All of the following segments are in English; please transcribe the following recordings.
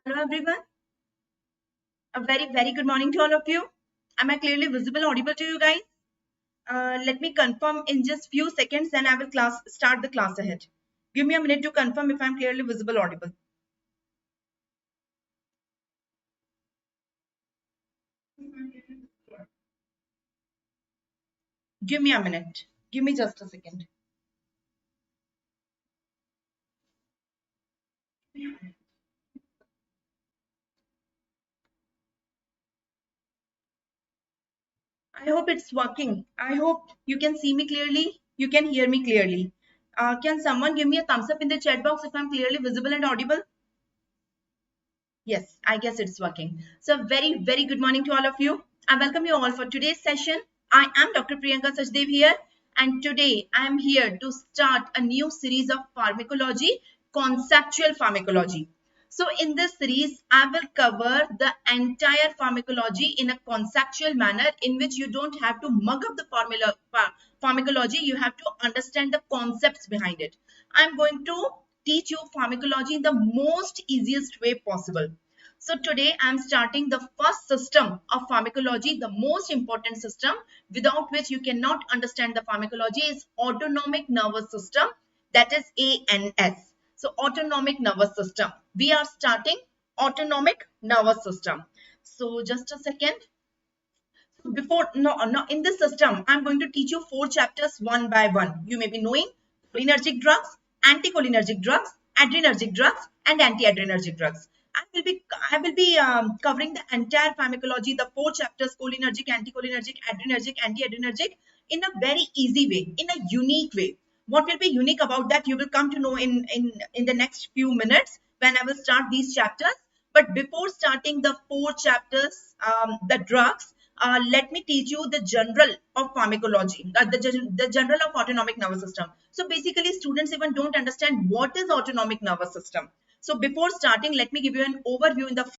Hello everyone. A very good morning to all of you. Am I clearly visible, audible to you guys? Let me confirm in just few seconds, then I will start the class ahead. Give me a minute to confirm if I'm clearly visible, audible. Give me a minute. Give me just a second. I hope it's working. I hope you can see me clearly. You can hear me clearly. Can someone give me a thumbs up in the chat box if I'm clearly visible and audible? Yes, I guess it's working. So very good morning to all of you. I welcome you all for today's session. I am Dr. Priyanka Sachdev here, and today I am here to start a new series of pharmacology, conceptual pharmacology. So in this series, I will cover the entire pharmacology in a conceptual manner in which you don't have to mug up the pharmacology, you have to understand the concepts behind it. I'm going to teach you pharmacology in the most easiest way possible. So today I'm starting the first system of pharmacology, the most important system without which you cannot understand the pharmacology is autonomic nervous system, that is ANS. So autonomic nervous system. We are starting autonomic nervous system. So just a second. Before no, in this system, I'm going to teach you 4 chapters one by one. You may be knowing cholinergic drugs, anticholinergic drugs, adrenergic drugs, and anti-adrenergic drugs. I will be covering the entire pharmacology, the 4 chapters: cholinergic, anticholinergic, adrenergic, anti-adrenergic, in a very easy way, in a unique way. What will be unique about that, you will come to know in the next few minutes when I will start these chapters. But before starting the 4 chapters, the drugs, let me teach you the general of pharmacology, the general of autonomic nervous system. So basically, students even don't understand what is autonomic nervous system. So before starting, let me give you an overview in the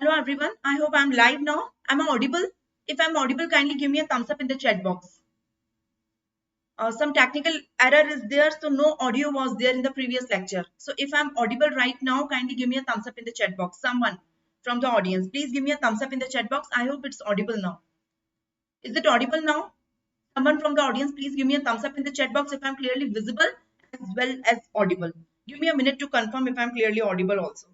hello everyone. I hope I'm live now. Am I audible? If I'm audible, kindly give me a thumbs up in the chat box. Some technical error is there, so no audio was there in the previous lecture. So if I'm audible right now, kindly give me a thumbs up in the chat box. Someone from the audience, please give me a thumbs up in the chat box. I hope it's audible now. Is it audible now? Someone from the audience, please give me a thumbs up in the chat box if I'm clearly visible as well as audible. Give me a minute to confirm if I'm clearly audible also.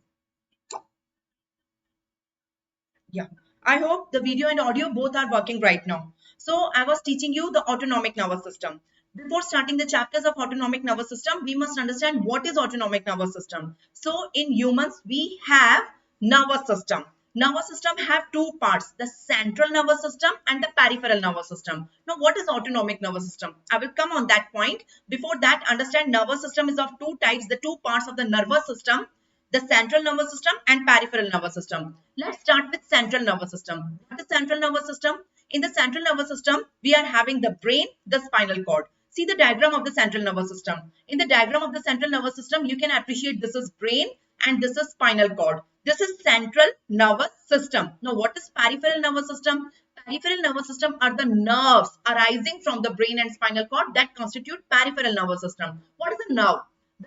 Yeah, I hope the video and audio both are working right now. So I was teaching you the autonomic nervous system. Before starting the chapters of autonomic nervous system, we must understand what is autonomic nervous system. So in humans, we have nervous system. Nervous system have two parts, the central nervous system and the peripheral nervous system. Now, what is autonomic nervous system? I will come on that point. Before that, understand nervous system is of two types, the two parts of the nervous system, the central nervous system and peripheral nervous system. Let's start with central nervous system. What is central nervous system? In the central nervous system, we are having the brain, the spinal cord. See the diagram of the central nervous system. In the diagram of the central nervous system, you can appreciate this is brain and this is spinal cord. This is central nervous system. Now, what is peripheral nervous system? Peripheral nervous system are the nerves arising from the brain and spinal cord that constitute peripheral nervous system. What is a nerve?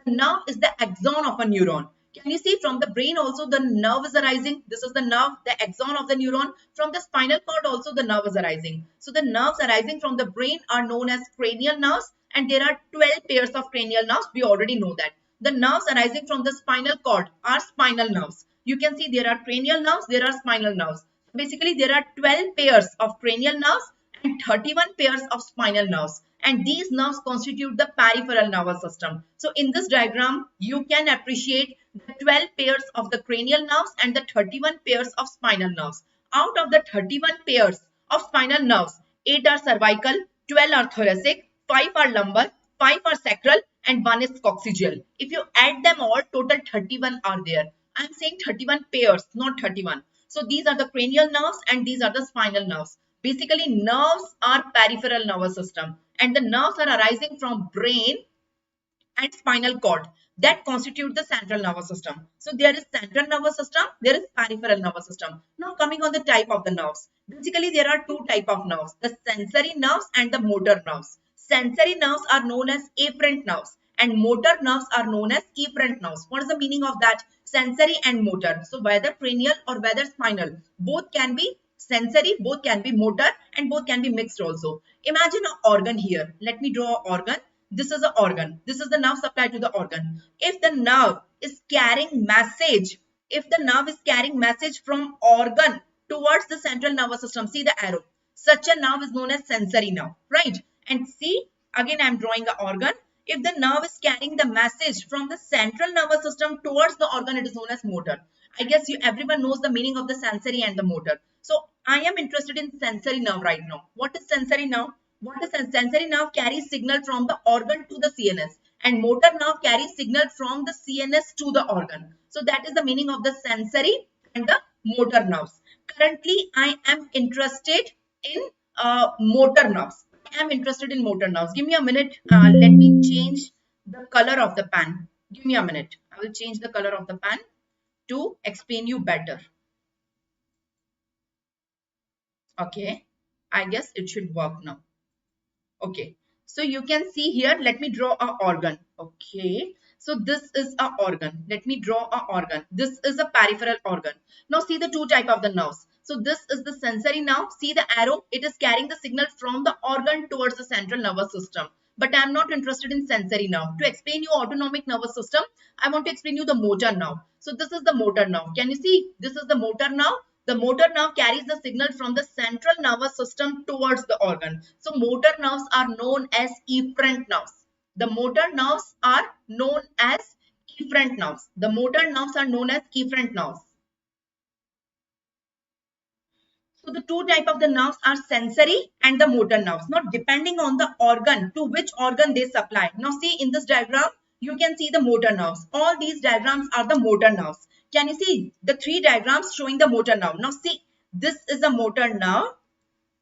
The nerve is the axon of a neuron. Can you see from the brain also the nerve is arising? This is the nerve, the axon of the neuron. From the spinal cord also the nerve is arising. So the nerves arising from the brain are known as cranial nerves, and there are 12 pairs of cranial nerves. We already know that. The nerves arising from the spinal cord are spinal nerves. You can see there are cranial nerves, there are spinal nerves. Basically, there are 12 pairs of cranial nerves and 31 pairs of spinal nerves. And these nerves constitute the peripheral nervous system. So in this diagram, you can appreciate the 12 pairs of the cranial nerves and the 31 pairs of spinal nerves. Out of the 31 pairs of spinal nerves, 8 are cervical, 12 are thoracic, 5 are lumbar, 5 are sacral, and 1 is coccygeal. If you add them all, total 31 are there. I am saying 31 pairs, not 31. So these are the cranial nerves and these are the spinal nerves. Basically, nerves are peripheral nervous system, and the nerves are arising from brain and spinal cord that constitute the central nervous system. So there is central nervous system, there is peripheral nervous system. Now coming on the type of the nerves. Basically, there are two type of nerves, the sensory nerves and the motor nerves. Sensory nerves are known as afferent nerves and motor nerves are known as efferent nerves. What is the meaning of that? Sensory and motor. So whether cranial or whether spinal, both can be sensory, both can be motor, and both can be mixed also. Imagine an organ here. Let me draw an organ. This is an organ. This is the nerve supply to the organ. If the nerve is carrying message, from organ towards the central nervous system, see the arrow. Such a nerve is known as sensory nerve, right? And see, again I am drawing an organ. If the nerve is carrying the message from the central nervous system towards the organ, it is known as motor. I guess everyone knows the meaning of the sensory and the motor. So I am interested in sensory nerve right now. What is sensory nerve? What is sensory nerve carries signal from the organ to the CNS, and motor nerve carries signal from the CNS to the organ. So that is the meaning of the sensory and the motor nerves. Currently, I am interested in motor nerves. I am interested in motor nerves. Give me a minute. Let me change the color of the pen. Give me a minute. I will change the color of the pen to explain you better. Okay. I guess it should work now. Okay. So you can see here, let me draw a organ. Okay. So this is a organ. Let me draw a organ. This is a peripheral organ. Now see the two type of the nerves. So this is the sensory nerve. See the arrow? It is carrying the signal from the organ towards the central nervous system. But I am not interested in sensory nerve. To explain you autonomic nervous system, I want to explain you the motor nerve. So this is the motor nerve. Can you see? This is the motor nerve. The motor nerve carries the signal from the central nervous system towards the organ. So motor nerves are known as efferent nerves. The motor nerves are known as efferent nerves. The motor nerves are known as efferent nerves. So the two type of the nerves are sensory and the motor nerves. Now depending on the organ, to which organ they supply. Now see in this diagram, you can see the motor nerves. All these diagrams are the motor nerves. Can you see the three diagrams showing the motor nerve? Now see, this is a motor nerve.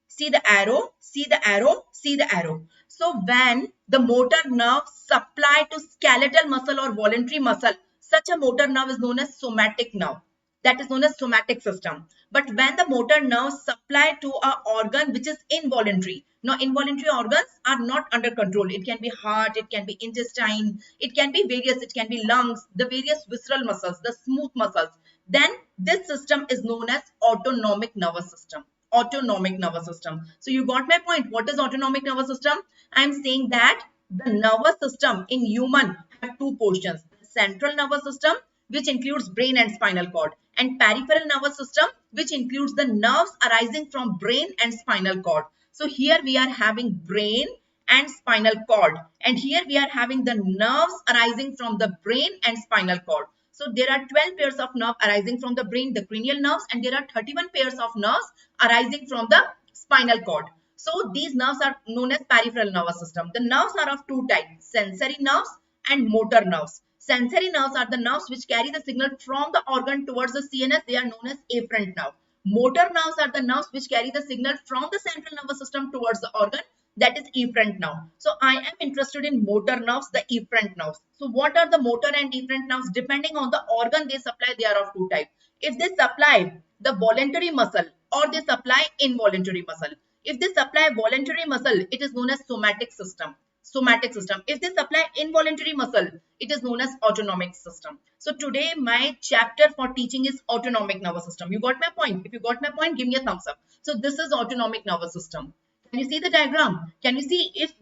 See the arrow, see the arrow, see the arrow. So when the motor nerve supply to skeletal muscle or voluntary muscle, such a motor nerve is known as somatic nerve. That is known as somatic system. But when the motor nerves supply to an organ which is involuntary. Now involuntary organs are not under control. It can be heart, it can be intestine, it can be various, it can be lungs, the various visceral muscles, the smooth muscles. Then this system is known as autonomic nervous system. Autonomic nervous system. So you got my point. What is autonomic nervous system? I am saying that the nervous system in human have two portions. The central nervous system, which includes brain and spinal cord, and peripheral nervous system, which includes the nerves arising from brain and spinal cord. So here we are having brain and spinal cord. And here we are having the nerves arising from the brain and spinal cord. So there are 12 pairs of nerve arising from the brain, the cranial nerves, and there are 31 pairs of nerves arising from the spinal cord. So these nerves are known as peripheral nervous system. The nerves are of two types, sensory nerves and motor nerves. Sensory nerves are the nerves which carry the signal from the organ towards the CNS. They are known as afferent nerve. Motor nerves are the nerves which carry the signal from the central nervous system towards the organ, that is efferent nerve. So I am interested in motor nerves, the efferent nerves. So what are the motor and efferent nerves? Depending on the organ they supply, they are of two types. If they supply the voluntary muscle or they supply involuntary muscle. If they supply voluntary muscle, it is known as somatic system. Somatic system. If they supply involuntary muscle, it is known as autonomic system. So today my chapter for teaching is autonomic nervous system. You got my point? If you got my point, give me a thumbs up. So this is autonomic nervous system. Can you see the diagram? Can you see if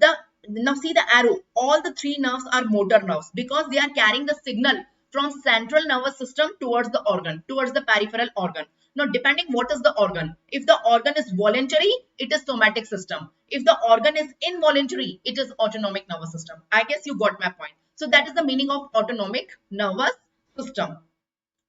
now see the arrow? All the three nerves are motor nerves because they are carrying the signal from central nervous system towards the organ, towards the peripheral organ. Now, depending what is the organ. If the organ is voluntary, it is somatic system. If the organ is involuntary, it is autonomic nervous system. I guess you got my point. So that is the meaning of autonomic nervous system.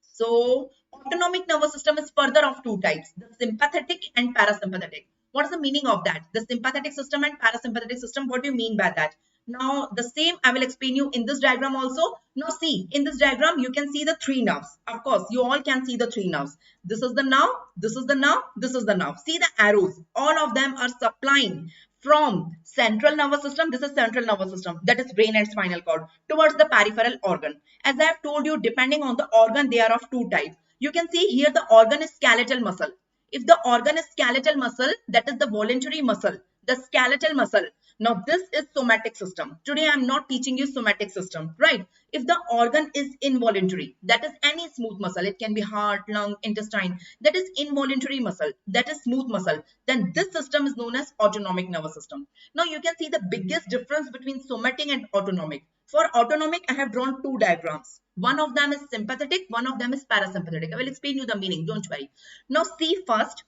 So autonomic nervous system is further of two types, the sympathetic and parasympathetic. What is the meaning of that? The sympathetic system and parasympathetic system, what do you mean by that? Now the same I will explain you in this diagram also. Now see, in this diagram you can see the three nerves. Of course, you all can see the three nerves. This is the nerve, this is the nerve, this is the nerve. See the arrows, all of them are supplying from central nervous system, this is central nervous system, that is brain and spinal cord, towards the peripheral organ. As I have told you, depending on the organ, they are of two types. You can see here the organ is skeletal muscle. If the organ is skeletal muscle, that is the voluntary muscle, the skeletal muscle. Now this is somatic system. Today I am not teaching you somatic system, right? If the organ is involuntary, that is any smooth muscle, it can be heart, lung, intestine, that is involuntary muscle, that is smooth muscle, then this system is known as autonomic nervous system. Now you can see the biggest difference between somatic and autonomic. For autonomic, I have drawn two diagrams. One of them is sympathetic, one of them is parasympathetic. I will explain you the meaning, don't worry. Now see first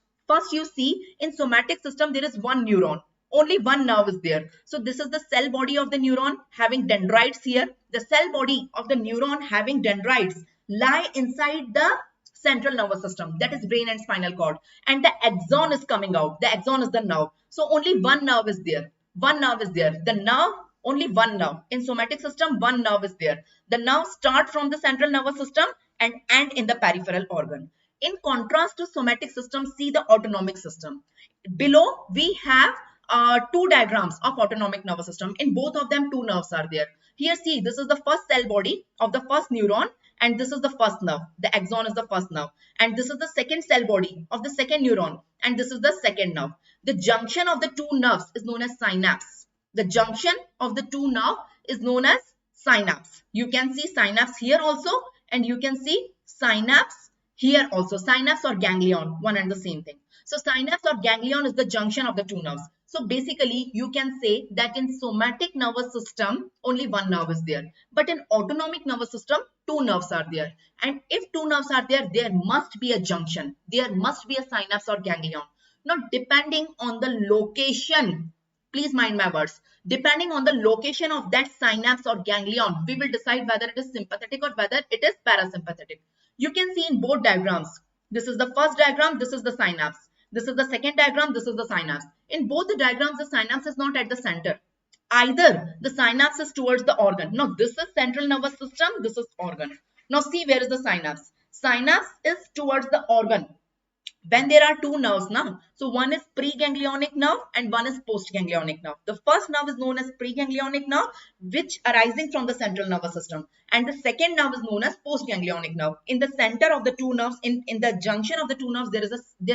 you see in somatic system there is one neuron. Only one nerve is there. So this is the cell body of the neuron having dendrites here. The cell body of the neuron having dendrites lie inside the central nervous system, that is brain and spinal cord, and the axon is coming out. The axon is the nerve. So only one nerve is there. One nerve is there. The nerve, only one nerve. In somatic system, one nerve is there. The nerve start from the central nervous system and end in the peripheral organ. In contrast to somatic system, see the autonomic system. Below we have two diagrams of autonomic nervous system. In both of them, two nerves are there. Here see, this is the first cell body of the first neuron and this is the first nerve. The axon is the first nerve. And this is the second cell body of the second neuron and this is the second nerve. The junction of the two nerves is known as synapse. The junction of the two nerves is known as synapse. You can see synapse here also and you can see synapse here also. Synapse or ganglion, one and the same thing. So synapse or ganglion is the junction of the two nerves. So basically you can say that in somatic nervous system only one nerve is there, but in autonomic nervous system two nerves are there, and if two nerves are there, there must be a junction, there must be a synapse or ganglion. Now depending on the location, please mind my words, depending on the location of that synapse or ganglion, we will decide whether it is sympathetic or whether it is parasympathetic. You can see in both diagrams, this is the first diagram, this is the synapse. This is the second diagram, this is the synapse. In both the diagrams, the synapse is not at the center. Either the synapse is towards the organ. Now, this is central nervous system, this is organ. Now, see where is the synapse. Synapse is towards the organ. When there are two nerves now, so one is preganglionic nerve and one is postganglionic nerve. The first nerve is known as preganglionic nerve, which arising from the central nervous system, and the second nerve is known as postganglionic nerve. In the center of the two nerves, in the junction of the two nerves, there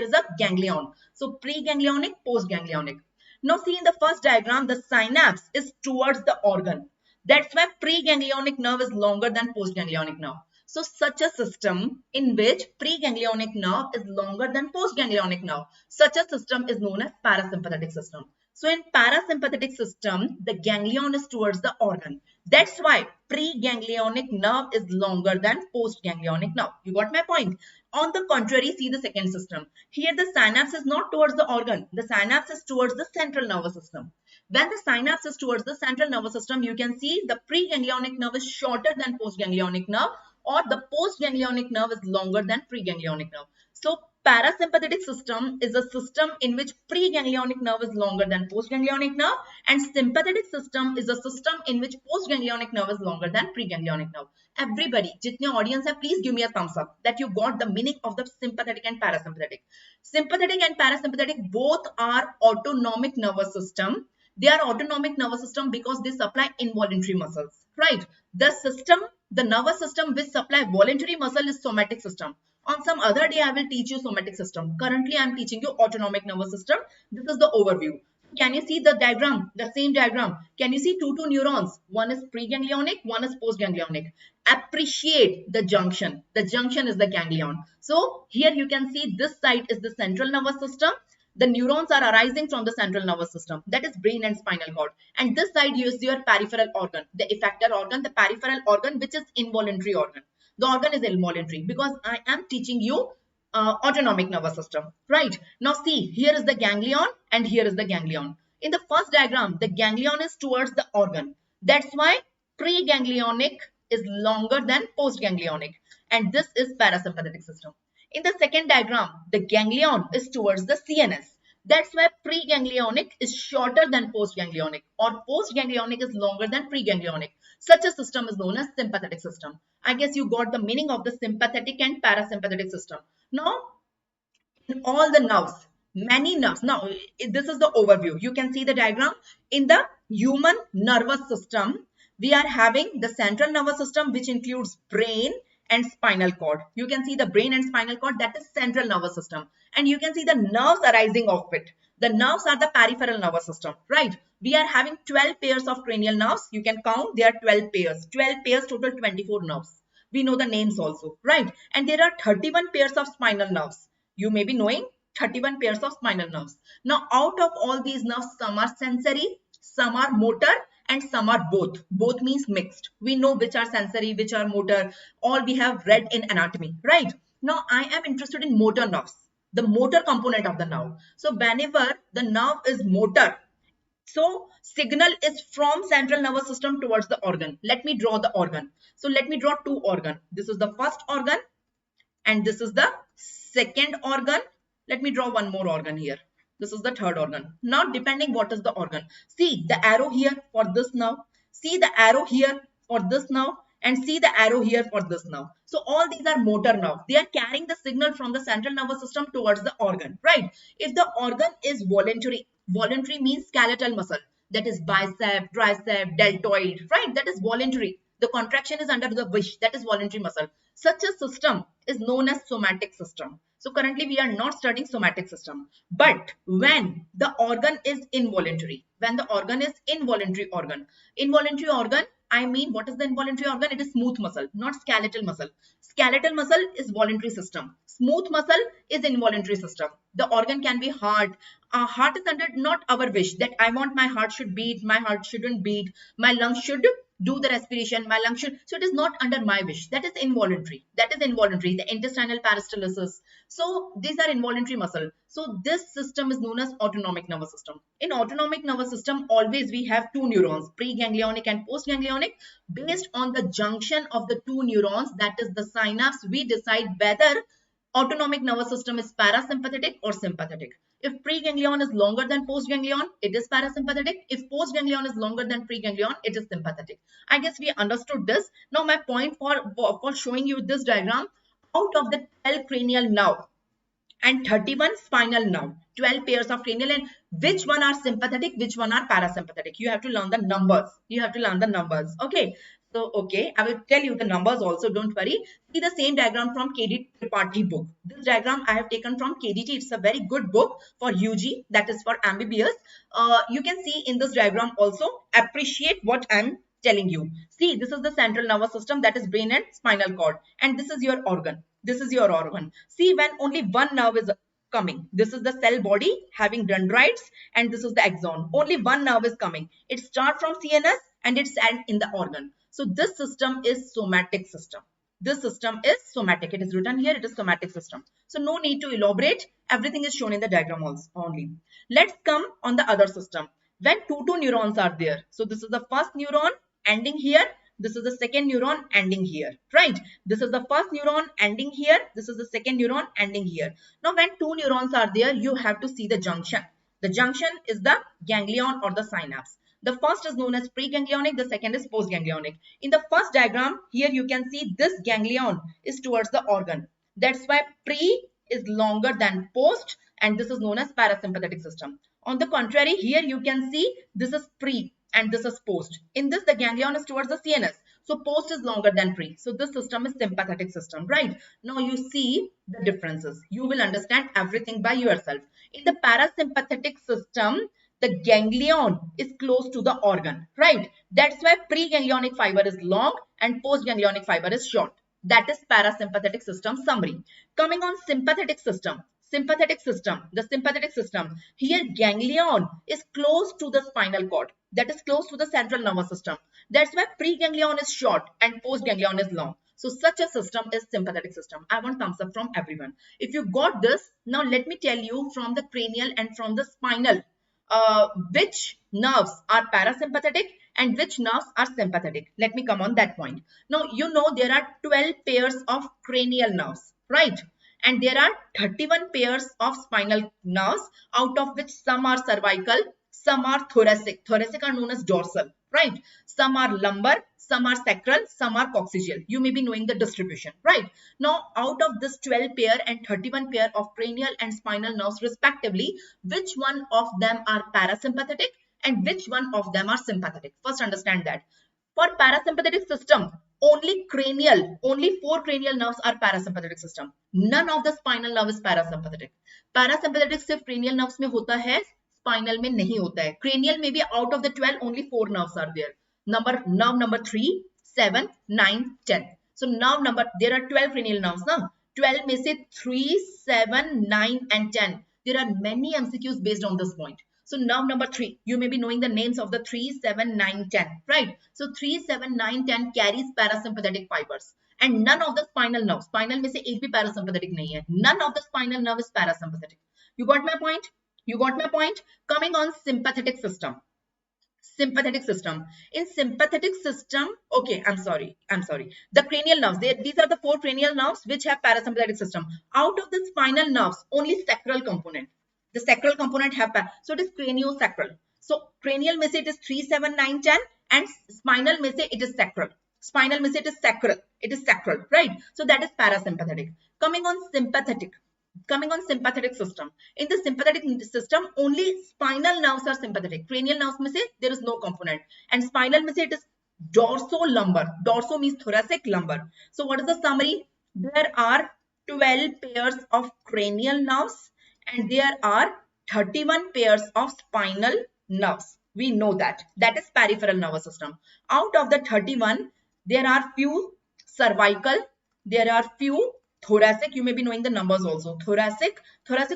is a ganglion. So preganglionic, postganglionic. Now see in the first diagram, the synapse is towards the organ. That's why preganglionic nerve is longer than postganglionic nerve. So such a system in which preganglionic nerve is longer than postganglionic nerve, such a system is known as parasympathetic system. So in parasympathetic system, the ganglion is towards the organ. That's why preganglionic nerve is longer than postganglionic nerve. You got my point? On the contrary, see the second system. Here the synapse is not towards the organ. The synapse is towards the central nervous system. When the synapse is towards the central nervous system, you can see the preganglionic nerve is shorter than postganglionic nerve, or the postganglionic nerve is longer than preganglionic nerve. So parasympathetic system is a system in which preganglionic nerve is longer than postganglionic nerve, and sympathetic system is a system in which postganglionic nerve is longer than preganglionic nerve. Everybody, jitne audience hai, please give me a thumbs up that you got the meaning of the sympathetic and parasympathetic. Sympathetic and parasympathetic both are autonomic nervous system. They are autonomic nervous system because they supply involuntary muscles, right? The nervous system which supply voluntary muscle is somatic system. On some other day, I will teach you somatic system. Currently, I am teaching you autonomic nervous system. This is the overview. Can you see the diagram, the same diagram? Can you see two neurons? One is preganglionic, one is postganglionic. Appreciate the junction. The junction is the ganglion. So here you can see this side is the central nervous system. The neurons are arising from the central nervous system, that is brain and spinal cord. And this side is your peripheral organ, the effector organ, the peripheral organ, which is involuntary organ. The organ is involuntary because I am teaching you autonomic nervous system, right? Now see, here is the ganglion and here is the ganglion. In the first diagram, the ganglion is towards the organ. That's why preganglionic is longer than postganglionic, and this is parasympathetic system. In the second diagram, the ganglion is towards the CNS. That's why preganglionic is shorter than postganglionic, or postganglionic is longer than preganglionic. Such a system is known as sympathetic system. I guess you got the meaning of the sympathetic and parasympathetic system. Now, in all the nerves, many nerves. Now, this is the overview. You can see the diagram. In the human nervous system, we are having the central nervous system, which includes brain and spinal cord. You can see the brain and spinal cord, that is central nervous system. And you can see the nerves arising of it. The nerves are the peripheral nervous system, right? We are having 12 pairs of cranial nerves. You can count, there are 12 pairs. 12 pairs, total 24 nerves. We know the names also, right? And there are 31 pairs of spinal nerves. You may be knowing 31 pairs of spinal nerves. Now, out of all these nerves, some are sensory, some are motor, and some are both. Both means mixed. We know which are sensory, which are motor. All we have read in anatomy, right? Now, I am interested in motor nerves, the motor component of the nerve. So, whenever the nerve is motor, so signal is from central nervous system towards the organ. Let me draw the organ. So, let me draw two organs. This is the first organ and this is the second organ. Let me draw one more organ here. This is the third organ. Now, depending what is the organ. See the arrow here for this nerve. See the arrow here for this nerve. And see the arrow here for this nerve. So, all these are motor nerves. They are carrying the signal from the central nervous system towards the organ, right? If the organ is voluntary, voluntary means skeletal muscle. That is bicep, tricep, deltoid, right? That is voluntary. The contraction is under the wish. That is voluntary muscle. Such a system is known as somatic system. So currently we are not studying somatic system. But when the organ is involuntary, when the organ is involuntary organ, I mean, what is the involuntary organ? It is smooth muscle, not skeletal muscle. Skeletal muscle is voluntary system. Smooth muscle is involuntary system. The organ can be heart. Heart is under not our wish that I want my heart should beat, my heart shouldn't beat, my lungs should do the respiration, my lungs should. So it is not under my wish. That is involuntary. That is involuntary. The intestinal peristalsis. So these are involuntary muscle. So this system is known as autonomic nervous system. In autonomic nervous system, always we have two neurons, preganglionic and postganglionic. Based on the junction of the two neurons, that is the synapse, we decide whether autonomic nervous system is parasympathetic or sympathetic. If preganglion is longer than postganglion, it is parasympathetic. If postganglion is longer than preganglion, it is sympathetic. I guess we understood this. Now my point for showing you this diagram, out of the 12 cranial nerve and 31 spinal nerve, 12 pairs of cranial, and which one are sympathetic, which one are parasympathetic. You have to learn the numbers. Okay. So, okay, I will tell you the numbers also, don't worry. See the same diagram from KD Tripathi book. This diagram I have taken from KDT. It's a very good book for UG, that is for MBBS. You can see in this diagram also, appreciate what I'm telling you. See, this is the central nervous system, that is brain and spinal cord. And this is your organ. This is your organ. See, when only one nerve is coming. This is the cell body having dendrites and this is the axon. Only one nerve is coming. It starts from CNS and it's in the organ. So this system is somatic system. This system is somatic. It is written here, it is somatic system. So no need to elaborate. Everything is shown in the diagram also only. Let's come on the other system. When two neurons are there. So this is the first neuron ending here. This is the second neuron ending here, right? This is the first neuron ending here. This is the second neuron ending here. Now, when two neurons are there, you have to see the junction. The junction is the ganglion or the synapse. The first is known as preganglionic, the second is postganglionic. In the first diagram, here you can see this ganglion is towards the organ. That's why pre is longer than post, and this is known as parasympathetic system. On the contrary, here you can see this is pre and this is post. In this, the ganglion is towards the CNS. So post is longer than pre. So this system is sympathetic system, right? Now you see the differences. You will understand everything by yourself. In the parasympathetic system, the ganglion is close to the organ, right? That's why preganglionic fiber is long and postganglionic fiber is short. That is parasympathetic system summary. Coming on sympathetic system. The sympathetic system. Here ganglion is close to the spinal cord. That is close to the central nervous system. That's why preganglion is short and postganglion is long. So such a system is sympathetic system. I want thumbs up from everyone. If you got this, now let me tell you from the cranial and from the spinal, which nerves are parasympathetic and which nerves are sympathetic. Let me come on that point. Now, you know there are 12 pairs of cranial nerves, right? And there are 31 pairs of spinal nerves, out of which some are cervical, some are thoracic. Thoracic are known as dorsal, right? Some are lumbar, some are sacral, some are coccygeal. You may be knowing the distribution, right? Now, out of this 12 pair and 31 pair of cranial and spinal nerves respectively, which one of them are parasympathetic and which one of them are sympathetic? First, understand that. For parasympathetic system, only 4 cranial nerves are parasympathetic system. None of the spinal nerve is parasympathetic. Parasympathetic सिर्फ cranial nerves में होता है, spinal में नहीं होता है. Cranial में भी out of the 12, only 4 nerves are there. Nerve number 3, 7, 9, 10. So there are 12 cranial nerves now. 12 में से 3, 7, 9 and 10. There are many MCQs based on this point. So nerve number 3, you may be knowing the names of the 3, 7, 9, 10, right? So 3, 7, 9, 10 carries parasympathetic fibers. And none of the spinal nerves, spinal में से एक भी parasympathetic नहीं है. None of the spinal nerve is parasympathetic. You got my point? You got my point? Coming on sympathetic system. Sympathetic system. In sympathetic system, okay, I'm sorry. The cranial nerves, these are the 4 cranial nerves which have parasympathetic system. Out of the spinal nerves, only sacral component. The sacral component have, so it is craniosacral. So cranial में से it is 3, 7, 9, 10 and spinal में से it is sacral. Spinal में से it is sacral. It is sacral, right? So that is parasympathetic. Coming on sympathetic system. In the sympathetic system, only spinal nerves are sympathetic. Cranial nerves में से there is no component. And spinal में से it is dorso-lumbar. Dorso means thoracic, lumbar. So what is the summary? There are 12 pairs of cranial nerves and there are 31 pairs of spinal nerves. We know that. That is peripheral nervous system. Out of the 31, there are few cervical, there are few thoracic. You may be knowing the numbers also. Thoracic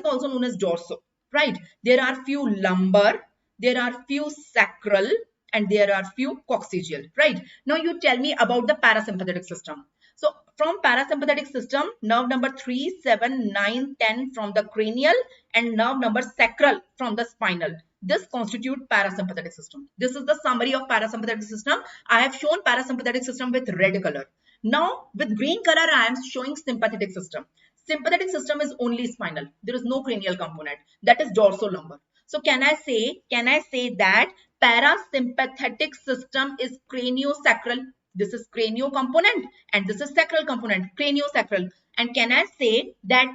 also known as dorso, right? There are few lumbar, there are few sacral, and there are few coccygeal, right? Now you tell me about the parasympathetic system. So from parasympathetic system, nerve number 3, 7, 9, 10 from the cranial and nerve number sacral from the spinal. This constitute parasympathetic system. This is the summary of parasympathetic system. I have shown parasympathetic system with red color. Now with green color, I am showing sympathetic system. Sympathetic system is only spinal. There is no cranial component. That is dorsolumbar. So can I say that parasympathetic system is craniosacral? This is cranio component and this is sacral component, craniosacral. And can I say that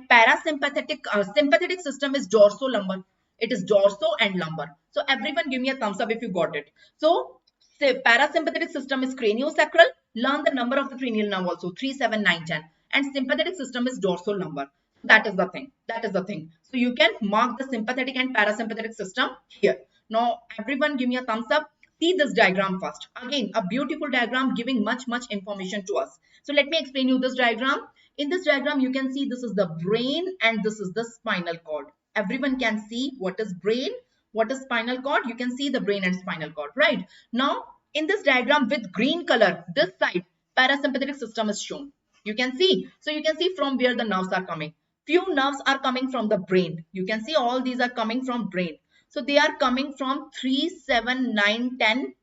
sympathetic system is dorsolumbar? It is dorso and lumbar. So everyone give me a thumbs up if you got it. So say parasympathetic system is craniosacral. Learn the number of the cranial nerve also, 3, 7, 9, 10. And sympathetic system is dorsolumbar. That is the thing. So you can mark the sympathetic and parasympathetic system here. Now everyone give me a thumbs up. See this diagram first. Again, a beautiful diagram giving much information to us. So let me explain you this diagram. In this diagram, you can see this is the brain and this is the spinal cord. Everyone can see what is brain, what is spinal cord. You can see the brain and spinal cord, right? Now, in this diagram with green color, this side, parasympathetic system is shown. You can see. So you can see from where the nerves are coming. Few nerves are coming from the brain. You can see all these are coming from brain. So they are coming from 3, 7, 9, 10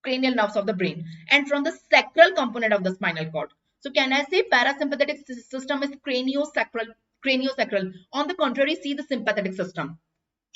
cranial nerves of the brain and from the sacral component of the spinal cord. So can I say parasympathetic system is craniosacral? Craniosacral. On the contrary, see the sympathetic system,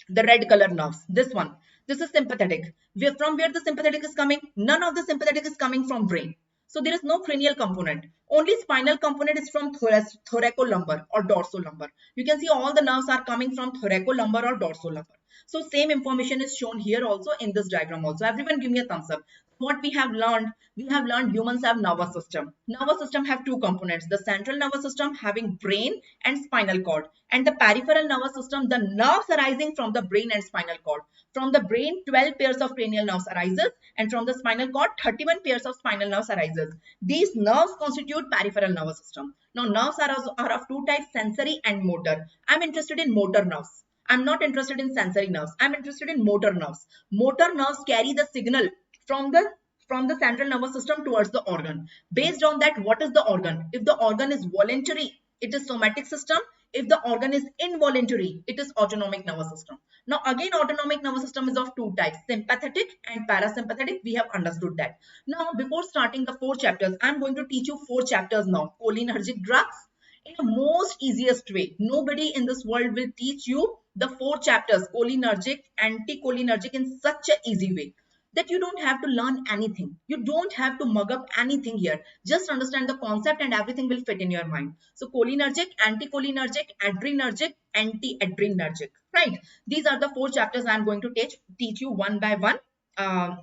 the red color nerves. This one, this is sympathetic. From where the sympathetic is coming? None of the sympathetic is coming from brain. So there is no cranial component. Only spinal component is from thoracolumbar or dorsolumbar. You can see all the nerves are coming from thoracolumbar or dorsolumbar. So same information is shown here also in this diagram also. Everyone give me a thumbs up. What we have learned humans have nervous system. Nervous system have two components, the central nervous system having brain and spinal cord, and the peripheral nervous system, the nerves arising from the brain and spinal cord. From the brain, 12 pairs of cranial nerves arises, and from the spinal cord, 31 pairs of spinal nerves arises. These nerves constitute peripheral nervous system. Now nerves are of two types, sensory and motor. I'm interested in motor nerves. I'm not interested in sensory nerves. I'm interested in motor nerves. Motor nerves carry the signal from the central nervous system towards the organ. Based on that, what is the organ? If the organ is voluntary, it is somatic system. If the organ is involuntary, it is autonomic nervous system. Now again, autonomic nervous system is of two types, sympathetic and parasympathetic. We have understood that. Now before starting the 4 chapters, I'm going to teach you 4 chapters now. Cholinergic drugs in the most easiest way. Nobody in this world will teach you the 4 chapters, cholinergic, anticholinergic, in such an easy way that you don't have to learn anything. You don't have to mug up anything here. Just understand the concept and everything will fit in your mind. So cholinergic, anticholinergic, adrenergic, anti-adrenergic, right? These are the 4 chapters I'm going to teach you one by one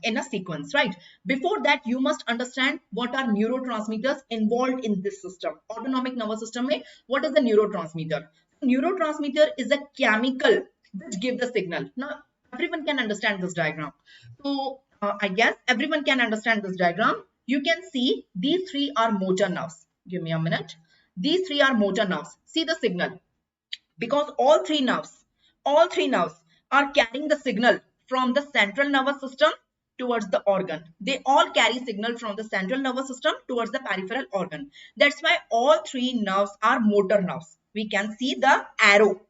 in a sequence, right? Before that, you must understand what are neurotransmitters involved in this system. Autonomic nervous system, what is the neurotransmitter? Neurotransmitter is a chemical which gives the signal. Now, everyone can understand this diagram. So I guess everyone can understand this diagram. You can see these 3 are motor nerves. Give me a minute. These 3 are motor nerves. See the signal. Because all three nerves are carrying the signal from the central nervous system towards the organ. They all carry signal from the central nervous system towards the peripheral organ. That's why all 3 nerves are motor nerves. We can see the arrow.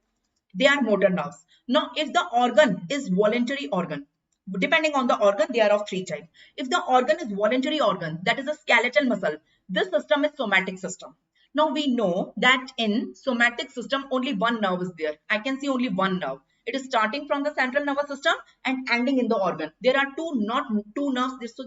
They are motor nerves. Now, if the organ is voluntary organ, depending on the organ, they are of 3 types. If the organ is voluntary organ, that is a skeletal muscle, this system is somatic system. Now we know that in somatic system, only one nerve is there. I can see only one nerve. It is starting from the central nervous system and ending in the organ. There are not two nerves, so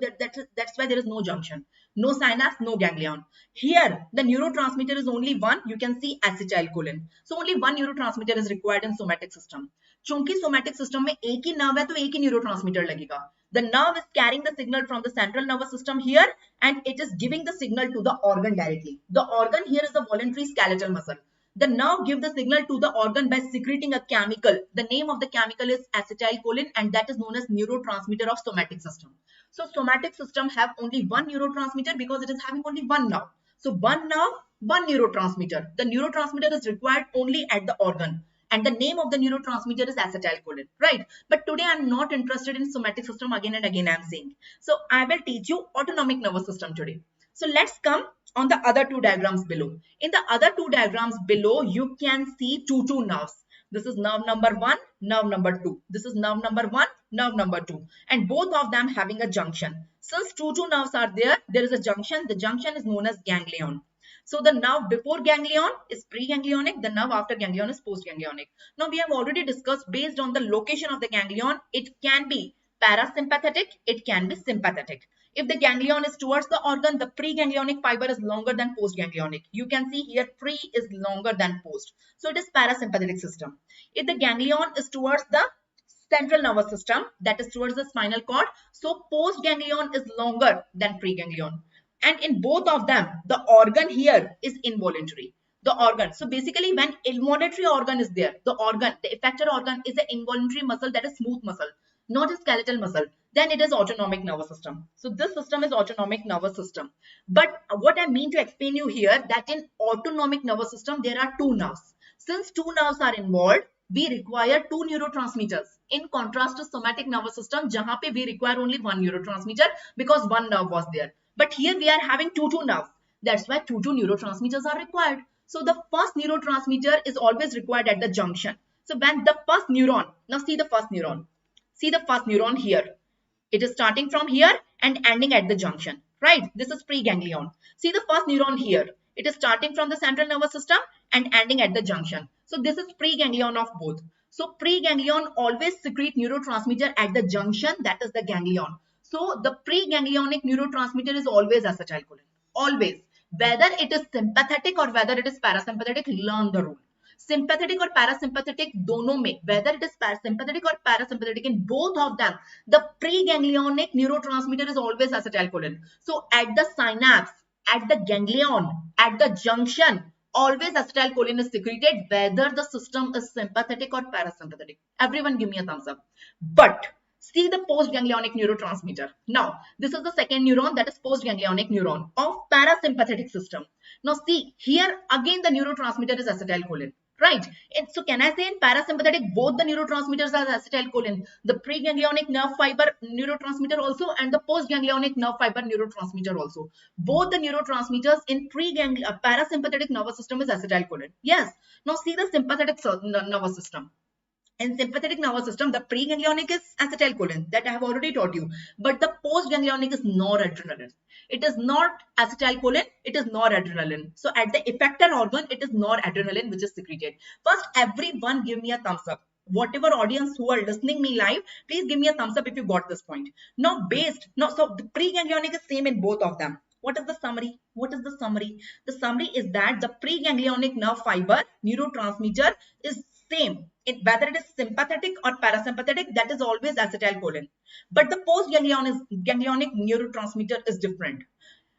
that's why there is no junction. No synapse, no ganglion. Here, the neurotransmitter is only one. You can see acetylcholine. So only one neurotransmitter is required in somatic system. चूंकि somatic system में एक ही nerve है तो एक ही neurotransmitter लगेगा. The nerve is carrying the signal from the central nervous system here and it is giving the signal to the organ directly. The organ here is the voluntary skeletal muscle. The nerve gives the signal to the organ by secreting a chemical. The name of the chemical is acetylcholine and that is known as neurotransmitter of somatic system. So somatic system have only one neurotransmitter because it is having only one nerve. So one nerve, one neurotransmitter. The neurotransmitter is required only at the organ. And the name of the neurotransmitter is acetylcholine, right? But today I'm not interested in somatic system again and again I'm saying. So I will teach you autonomic nervous system today. So let's come on the other 2 diagrams below. In the other 2 diagrams below, you can see two nerves. This is nerve number 1, nerve number 2. This is nerve number 1, nerve number 2. And both of them having a junction. Since two nerves are there, there is a junction. The junction is known as ganglion. So the nerve before ganglion is preganglionic, the nerve after ganglion is postganglionic. Now we have already discussed based on the location of the ganglion, it can be parasympathetic, it can be sympathetic. If the ganglion is towards the organ, the preganglionic fiber is longer than postganglionic. You can see here pre is longer than post. So it is parasympathetic system. If the ganglion is towards the central nervous system, that is towards the spinal cord, so postganglion is longer than preganglion. And in both of them, the organ here is involuntary. The organ. So basically when involuntary organ is there, the effector organ is an involuntary muscle, that is smooth muscle, not a skeletal muscle. Then it is autonomic nervous system. So this system is autonomic nervous system. But what I mean to explain you here that in autonomic nervous system, there are 2 nerves. Since 2 nerves are involved, we require 2 neurotransmitters. In contrast to somatic nervous system, jahan pe we require only one neurotransmitter because one nerve was there. But here we are having two nerves. That's why two neurotransmitters are required. So the first neurotransmitter is always required at the junction. So when the first neuron, now see the first neuron. See the first neuron here. It is starting from here and ending at the junction, right? This is preganglion. See the first neuron here. It is starting from the central nervous system and ending at the junction. So this is preganglion of both. So preganglion always secrete neurotransmitter at the junction, that is the ganglion. So the preganglionic neurotransmitter is always acetylcholine. Always. Whether it is sympathetic or whether it is parasympathetic, learn the rule. Sympathetic or parasympathetic दोनों में, whether it is sympathetic or parasympathetic, in both of them the preganglionic neurotransmitter is always acetylcholine. So at the synapse, at the ganglion, at the junction, always acetylcholine is secreted, whether the system is sympathetic or parasympathetic. Everyone give me a thumbs up. But see the postganglionic neurotransmitter. Now, this is the second neuron, that is postganglionic neuron of parasympathetic system. Now see, here again the neurotransmitter is acetylcholine. Right. And so can I say in parasympathetic, both the neurotransmitters are acetylcholine, the preganglionic nerve fiber neurotransmitter also and the postganglionic nerve fiber neurotransmitter also. Both the neurotransmitters in parasympathetic nervous system is acetylcholine. Yes. Now see the sympathetic nervous system. In sympathetic nervous system, the preganglionic is acetylcholine, that I have already taught you. But the postganglionic is noradrenaline. It is not acetylcholine, it is noradrenaline. So at the effector organ, it is noradrenaline which is secreted. First, everyone give me a thumbs up. Whatever audience who are listening me live, please give me a thumbs up if you got this point. Now so the preganglionic is same in both of them. What is the summary? What is the summary? The summary is that the preganglionic nerve fiber neurotransmitter is same. Whether it is sympathetic or parasympathetic, that is always acetylcholine. But the postganglionic neurotransmitter is different.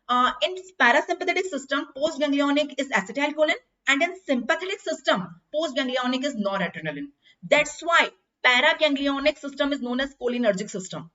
In parasympathetic system, postganglionic is acetylcholine, and in sympathetic system, postganglionic is noradrenaline. That's why paraganglionic system is known as cholinergic system.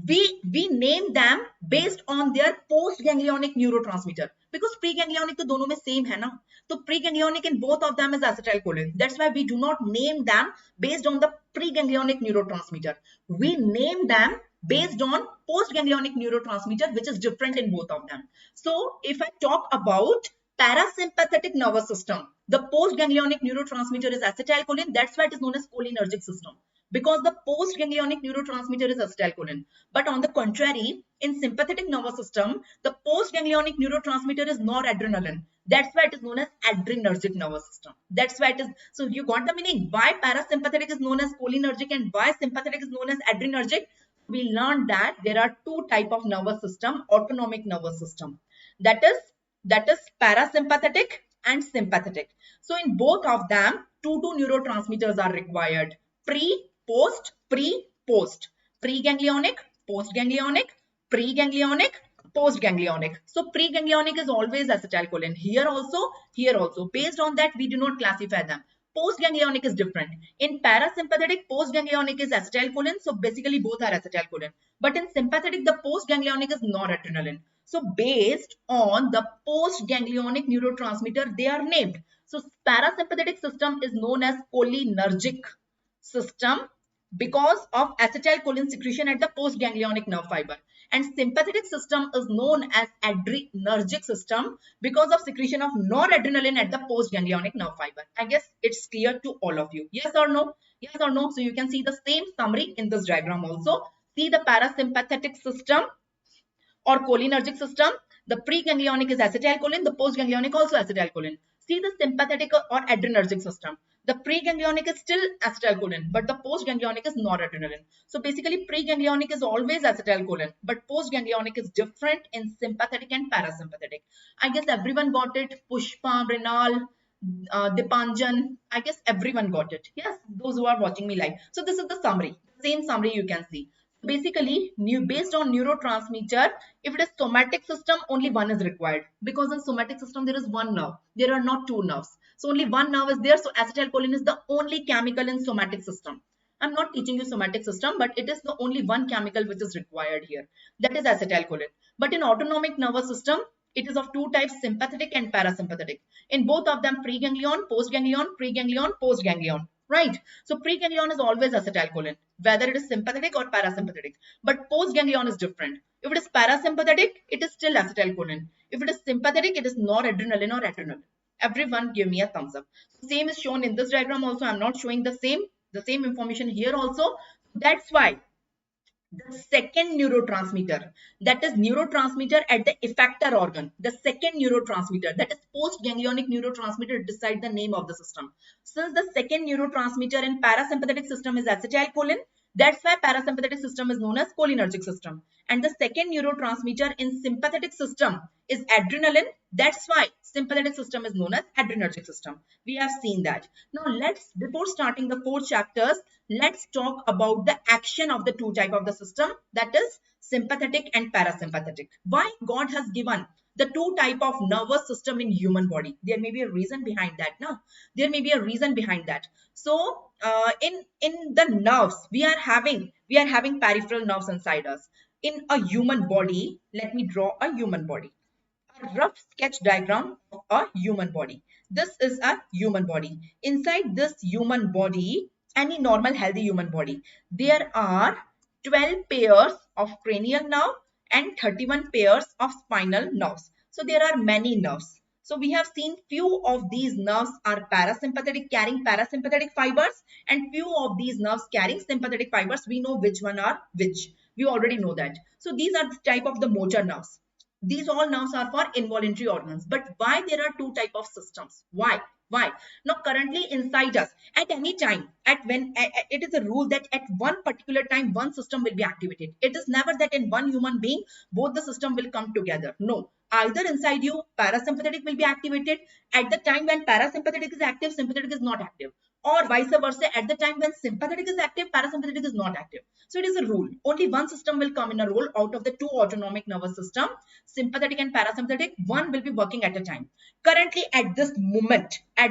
We name them based on their postganglionic neurotransmitter, because preganglionic तो दोनों में same है ना, तो preganglionic in both of them is acetylcholine. That's why we do not name them based on the preganglionic neurotransmitter. We name them based on postganglionic neurotransmitter, which is different in both of them. So if I talk about parasympathetic nervous system, the postganglionic neurotransmitter is acetylcholine. That's why it is known as cholinergic system, because the postganglionic neurotransmitter is acetylcholine. But on the contrary, in sympathetic nervous system, the postganglionic neurotransmitter is noradrenaline. That's why it is known as adrenergic nervous system. That's why it is. So you got the meaning why parasympathetic is known as cholinergic and why sympathetic is known as adrenergic. We learned that there are two types of nervous system, autonomic nervous system. That is parasympathetic and sympathetic. So in both of them, two neurotransmitters are required. Post, preganglionic, postganglionic, preganglionic, postganglionic. So preganglionic is always acetylcholine. Here also. Based on that, we do not classify them. Postganglionic is different. In parasympathetic, postganglionic is acetylcholine. So basically both are acetylcholine. But in sympathetic, the postganglionic is noradrenaline. So based on the postganglionic neurotransmitter, they are named. So parasympathetic system is known as cholinergic system because of acetylcholine secretion at the postganglionic nerve fiber, and sympathetic system is known as adrenergic system because of secretion of noradrenaline at the postganglionic nerve fiber. I guess it's clear to all of you. Yes or no? Yes or no? So you can see the same summary in this diagram also. See the parasympathetic system or cholinergic system. The preganglionic is acetylcholine, the postganglionic also acetylcholine. See the sympathetic or adrenergic system. The preganglionic is still acetylcholine, but the postganglionic is noradrenaline. So basically preganglionic is always acetylcholine, but postganglionic is different in sympathetic and parasympathetic. I guess everyone got it. Pushpa, Mrinal, Dipanjan, I guess everyone got it. Yes, those who are watching me live. So this is the summary, same summary you can see. Basically, based on neurotransmitter, if it is somatic system, only one is required, because in somatic system there is one nerve. There are not two nerves. So only one nerve is there. So acetylcholine is the only chemical in somatic system. I'm not teaching you somatic system, but it is the only one chemical which is required here. That is acetylcholine. But in autonomic nervous system, it is of two types, sympathetic and parasympathetic. In both of them, preganglion, postganglion. Right. So preganglion is always acetylcholine, whether it is sympathetic or parasympathetic. But postganglion is different. If it is parasympathetic, it is still acetylcholine. If it is sympathetic, it is noradrenaline or adrenaline. Everyone give me a thumbs up. Same is shown in this diagram also. I'm not showing the same information here also. That's why the second neurotransmitter, that is neurotransmitter at the effector organ, the second neurotransmitter, that is postganglionic neurotransmitter, decide the name of the system. Since the second neurotransmitter in parasympathetic system is acetylcholine, that's why parasympathetic system is known as cholinergic system. And the second neurotransmitter in sympathetic system is adrenaline. That's why sympathetic system is known as adrenergic system. We have seen that. Now let's, before starting the 4 chapters, let's talk about the action of the two type of the system, that is sympathetic and parasympathetic. Why God has given the two type of nervous system in human body? There may be a reason behind that. Now there may be a reason behind that. So in the nerves, we are having peripheral nerves inside us. In a human body, let me draw a human body, a rough sketch diagram of a human body. This is a human body. Inside this human body, any normal healthy human body, there are 12 pairs of cranial nerve and 31 pairs of spinal nerves. So there are many nerves. So we have seen few of these nerves are parasympathetic, carrying parasympathetic fibers, and few of these nerves carrying sympathetic fibers. We know which one are which. We already know that. So these are the type of the motor nerves. These all nerves are for involuntary organs. But why there are two type of systems? Why? Now currently inside us, at any time, it is a rule that at one particular time one system will be activated. It is never that in one human being both the system will come together. No, either inside you parasympathetic will be activated at the time when parasympathetic is active, sympathetic is not active, or vice versa. At the time when sympathetic is active, parasympathetic is not active. So it is a rule. Only one system will come in a role out of the two autonomic nervous system, sympathetic and parasympathetic. One will be working at a time. Currently, at this moment, I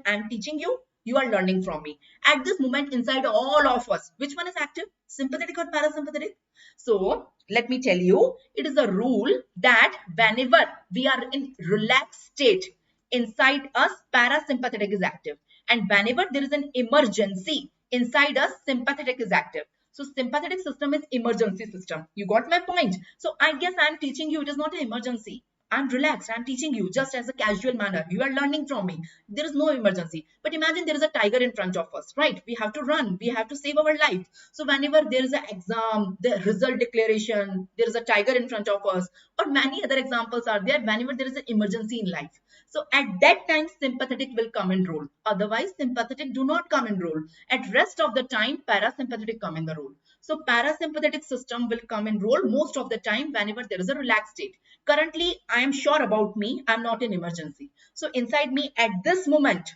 am teaching you. You are learning from me. At this moment, inside all of us, which one is active? Sympathetic or parasympathetic? So let me tell you, it is a rule that whenever we are in relaxed state, inside us parasympathetic is active, and whenever there is an emergency, inside us sympathetic is active. So sympathetic system is emergency system. You got my point? So I guess I'm teaching you, it is not an emergency. I'm relaxed. I'm teaching you just as a casual manner. You are learning from me. There is no emergency. But imagine there is a tiger in front of us, right? We have to run. We have to save our life. So whenever there is an exam, the result declaration, there is a tiger in front of us, or many other examples are there whenever there is an emergency in life. So at that time, sympathetic will come in role. Otherwise, sympathetic do not come in role. At rest of the time, parasympathetic come in the role. So parasympathetic system will come in role most of the time whenever there is a relaxed state. Currently, I am sure about me, I am not in emergency. So inside me at this moment,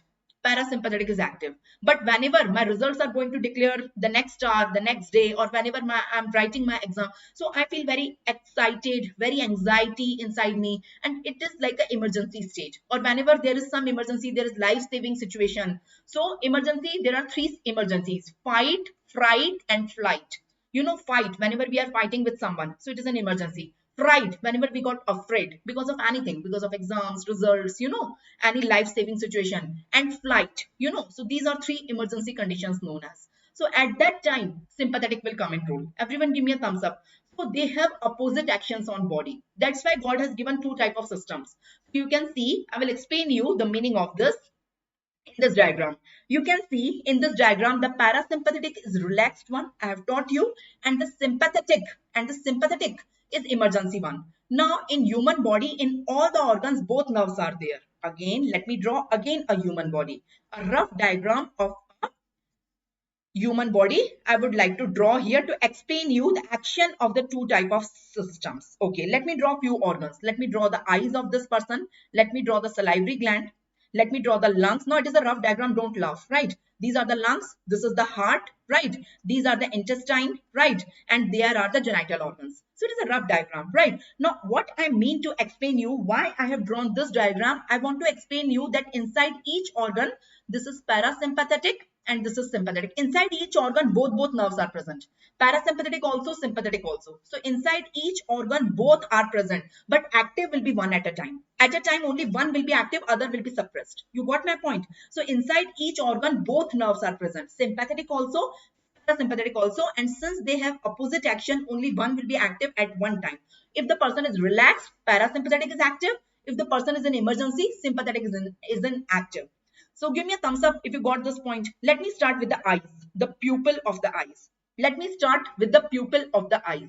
parasympathetic is active. But whenever my results are going to declare the next hour, the next day, or whenever I'm writing my exam, so I feel very excited, very anxiety inside me, and it is like an emergency state. Or whenever there is some emergency, there is life-saving situation. So emergency, there are 3 emergencies: fight, fright, and flight. You know, fight, whenever we are fighting with someone, so it is an emergency. Fright, whenever we got afraid because of anything, because of exams, results, you know, any life-saving situation. And flight, you know, so these are 3 emergency conditions known as. So at that time, sympathetic will come in role. Everyone give me a thumbs up. So they have opposite actions on body. That's why God has given 2 type of systems. You can see, I will explain you the meaning of this in this diagram. You can see in this diagram, the parasympathetic is relaxed one, I have taught you, and the sympathetic is emergency one. Now in human body, in all the organs, both nerves are there. Again, let me draw again a human body, a rough diagram of a human body. I would like to draw here to explain you the action of the 2 type of systems. Okay, let me draw few organs. Let me draw the eyes of this person. Let me draw the salivary gland. Let me draw the lungs. Now it is a rough diagram, don't laugh, right? These are the lungs, this is the heart, right? These are the intestine, right? And there are the genital organs. So it is a rough diagram, right? Now what I mean to explain you why I have drawn this diagram, I want to explain you that inside each organ, this is parasympathetic and this is sympathetic. Inside each organ, both nerves are present. Parasympathetic also, sympathetic also. So inside each organ, both are present, but active will be one at a time. At a time, only one will be active, other will be suppressed. You got my point? So inside each organ, both nerves are present. Sympathetic also, parasympathetic also, and since they have opposite action, only one will be active at one time. If the person is relaxed, parasympathetic is active. If the person is in emergency, sympathetic is in active. So give me a thumbs up if you got this point. Let me start with the eyes, the pupil of the eyes. Let me start with the pupil of the eyes.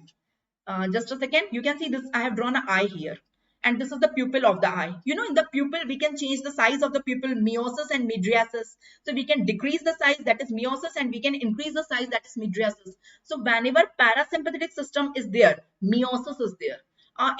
Just a second. You can see this. I have drawn an eye here. And this is the pupil of the eye. You know, in the pupil, we can change the size of the pupil, miosis and mydriasis. So we can decrease the size, that is miosis, and we can increase the size, that is mydriasis. So whenever parasympathetic system is there, meiosis is there.